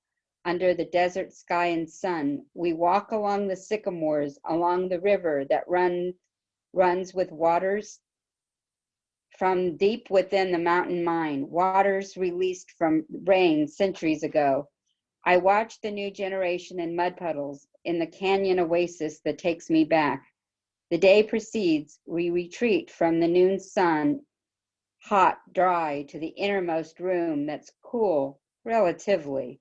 under the desert sky and sun. We walk along the sycamores, along the river that runs with waters from deep within the mountain mine, waters released from rain centuries ago. I watch the new generation in mud puddles, in the canyon oasis that takes me back. The day proceeds, we retreat from the noon sun, hot, dry, to the innermost room that's cool, relatively.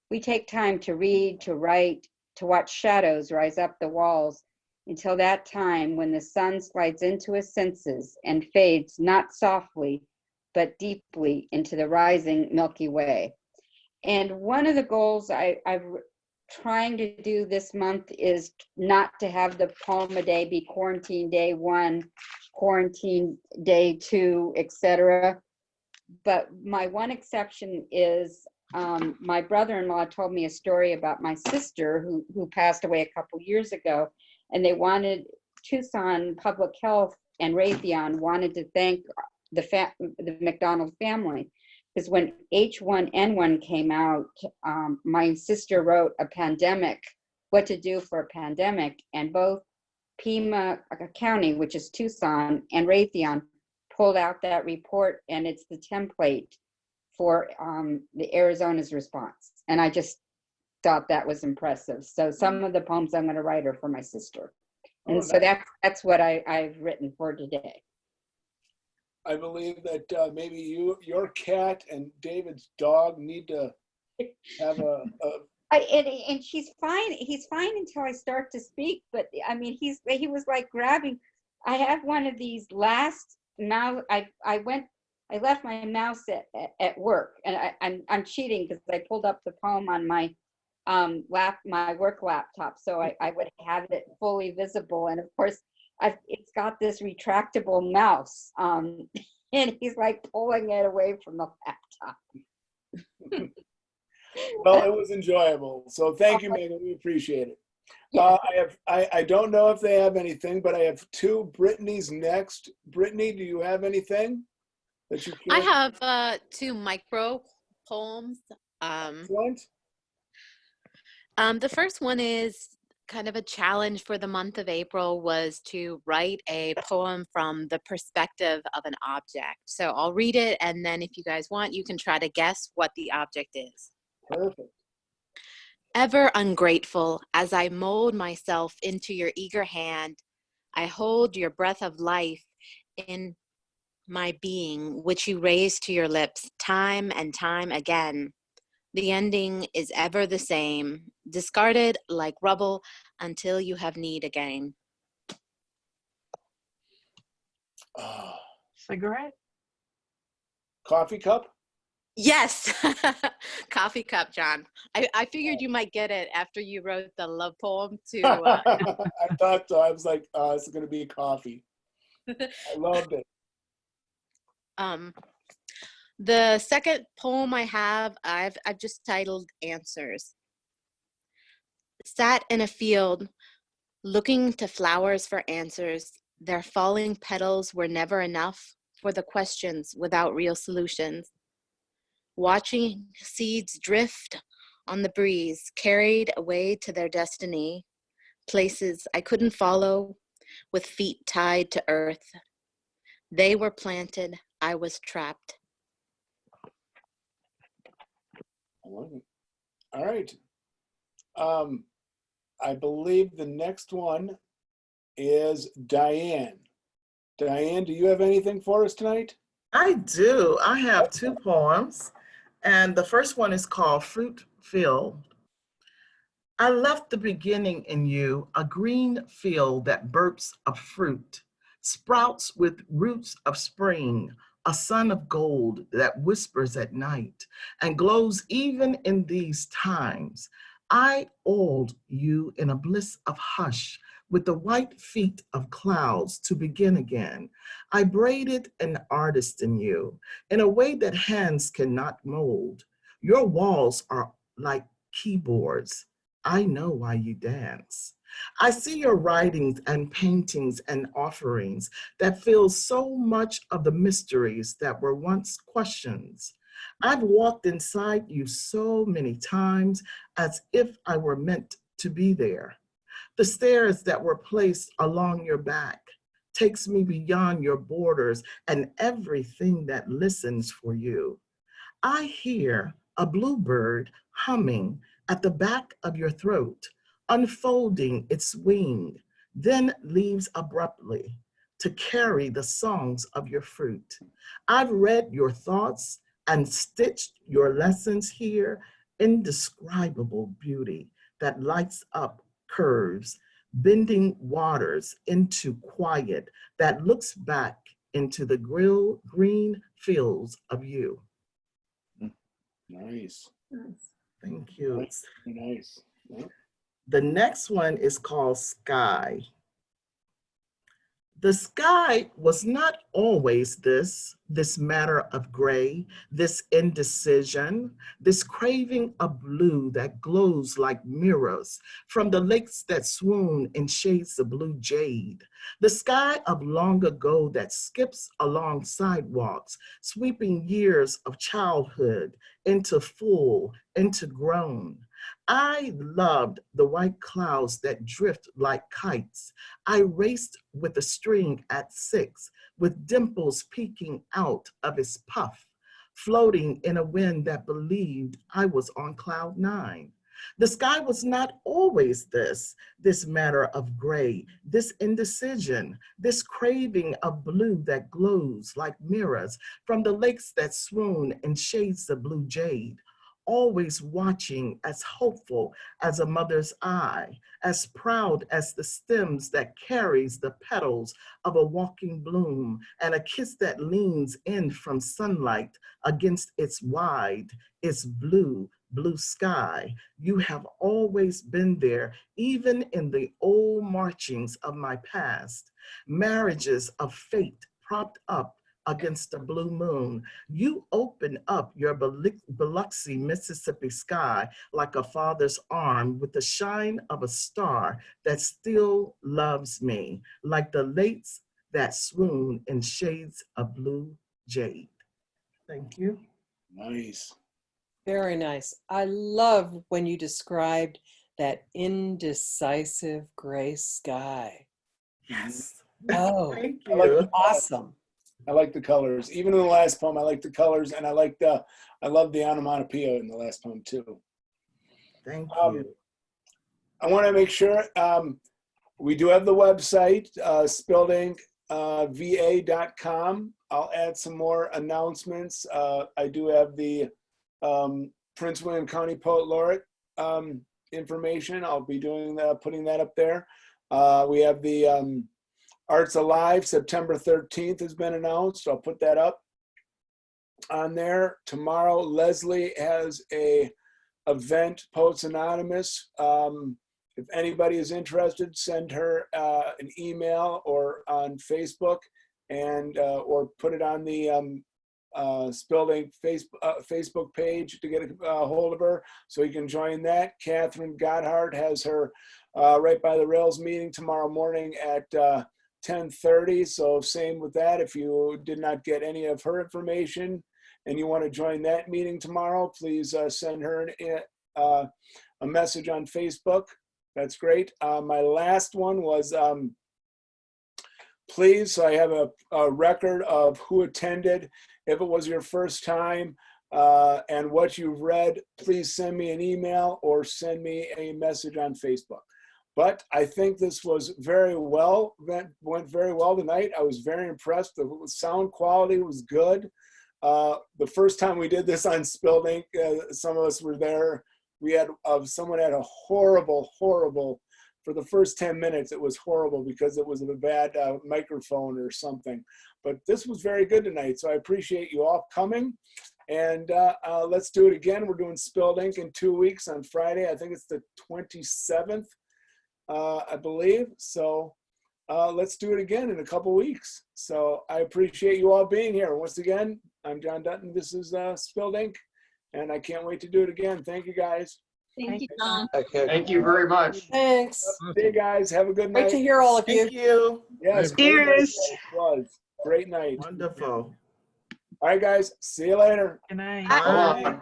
We take time to read, to write, to watch shadows rise up the walls, until that time when the sun slides into his senses and fades not softly, but deeply into the rising Milky Way. And one of the goals I'm trying to do this month is not to have the poem a day be quarantine day 1, quarantine day 2, etc. But my one exception is my brother-in-law told me a story about my sister who passed away a couple years ago, and they wanted Tucson Public Health and Raytheon wanted to thank the McDonald family, because when H1N1 came out, my sister wrote a pandemic, what to do for a pandemic, and both Pima County, which is Tucson, and Raytheon pulled out that report, and it's the template for the Arizona's response. And I just thought that was impressive. So some of the poems I'm going to write are for my sister. And so that's what I've written for today. I believe that maybe your cat and David's dog need to have and she's fine. He's fine until I start to speak. But I mean, he was like grabbing. I have one of these last mouse. I left my mouse at work, and I'm cheating because I pulled up the poem on my my work laptop, so I would have it fully visible. And of course, it's got this retractable mouse, and he's like pulling it away from the laptop. Well, it was enjoyable. So thank you, Megan. We appreciate it. Yeah. I don't know if they have anything, but I have 2 Brittany's next. Brittany, do you have anything that you can? I have 2 micro poems. Excellent. The first one is kind of a challenge for the month of April, was to write a poem from the perspective of an object. So I'll read it, and then if you guys want, you can try to guess what the object is. Perfect. Ever ungrateful, as I mold myself into your eager hand, I hold your breath of life in my being, which you raise to your lips time and time again. The ending is ever the same, discarded like rubble until you have need again. Cigarette? Coffee cup? Yes, coffee cup, John. I figured you might get it after you wrote the love poem to. I thought so. I was like, oh, this is going to be coffee. I loved it. The second poem I have, I've just titled Answers. Sat in a field, looking to flowers for answers. Their falling petals were never enough for the questions without real solutions. Watching seeds drift on the breeze, carried away to their destiny, places I couldn't follow, with feet tied to earth. They were planted, I was trapped. I love it. All right. I believe the next one is Diane. Diane, do you have anything for us tonight? I do. I have two poems, and the first one is called Fruit Field. I left the beginning in you, a green field that burps of fruit, sprouts with roots of spring, a sun of gold that whispers at night and glows even in these times. I oiled you in a bliss of hush with the white feet of clouds to begin again. I braided an artist in you in a way that hands cannot mold. Your walls are like keyboards. I know why you dance. I see your writings and paintings and offerings that fill so much of the mysteries that were once questions. I've walked inside you so many times as if I were meant to be there. The stairs that were placed along your back takes me beyond your borders and everything that listens for you. I hear a bluebird humming at the back of your throat, unfolding its wing, then leaves abruptly to carry the songs of your fruit. I've read your thoughts and stitched your lessons here, indescribable beauty that lights up curves, bending waters into quiet that looks back into the green fields of you. Nice. Thank you. Nice. Nice. Yep. The next one is called Sky. The sky was not always this matter of gray, this indecision, this craving of blue that glows like mirrors from the lakes that swoon in shades of blue jade. The sky of long ago that skips along sidewalks, sweeping years of childhood into full, into grown. I loved the white clouds that drift like kites. I raced with a string at 6, with dimples peeking out of its puff, floating in a wind that believed I was on cloud 9. The sky was not always this matter of gray, this indecision, this craving of blue that glows like mirrors from the lakes that swoon in shades of blue jade. Always watching, as hopeful as a mother's eye, as proud as the stems that carries the petals of a walking bloom, and a kiss that leans in from sunlight against its wide, its blue, blue sky. You have always been there, even in the old marchings of my past, marriages of fate propped up against a blue moon. You open up your Biloxi, Mississippi sky like a father's arm with the shine of a star that still loves me, like the lakes that swoon in shades of blue jade. Thank you. Nice. Very nice. I love when you described that indecisive gray sky. Yes. Oh, Thank I like you. awesome. I like the colors. Even in the last poem, I like the colors, and I love the onomatopoeia in the last poem too. Thank you. I want to make sure we do have the website, spilledink.va.com. I'll add some more announcements. I do have the Prince William County Poet Laureate information. I'll be doing putting that up there. We have the Arts Alive, September 13th has been announced. I'll put that up. on there. Tomorrow, Lesley has a event, Poets Anonymous. If anybody is interested, send her an email or on Facebook, and or put it on the Spilding Facebook page to get a hold of her, so you can join that. Katherine Gotthardt has her Right by the Rails meeting tomorrow morning at 10:30. So same with that. If you did not get any of her information and you want to join that meeting tomorrow, please send her a message on Facebook. That's great. My last one was, please, so I have a record of who attended. If it was your first time and what you've read, please send me an email or send me a message on Facebook. But I think this was very well, went very well tonight. I was very impressed. The sound quality was good. The first time we did this on Spilled Ink, some of us were there. We had, someone had a horrible, for the first 10 minutes, it was horrible because it was a bad microphone or something. But this was very good tonight. So I appreciate you all coming. And let's do it again. We're doing Spilled Ink in 2 weeks on Friday. I think it's the 27th, I believe. So let's do it again in a couple weeks. So I appreciate you all being here. Once again, I'm Joh Dutton. This is Spilled Ink. And I can't wait to do it again. Thank you, guys. Thank you, John. Okay. Thank you very much. Thanks. See you guys. Have a good night. Great to hear all of you. Thank you. Yes. great night. Cheers. It was. Great night. Wonderful. All right, guys. See you later. Good night. Bye. Bye.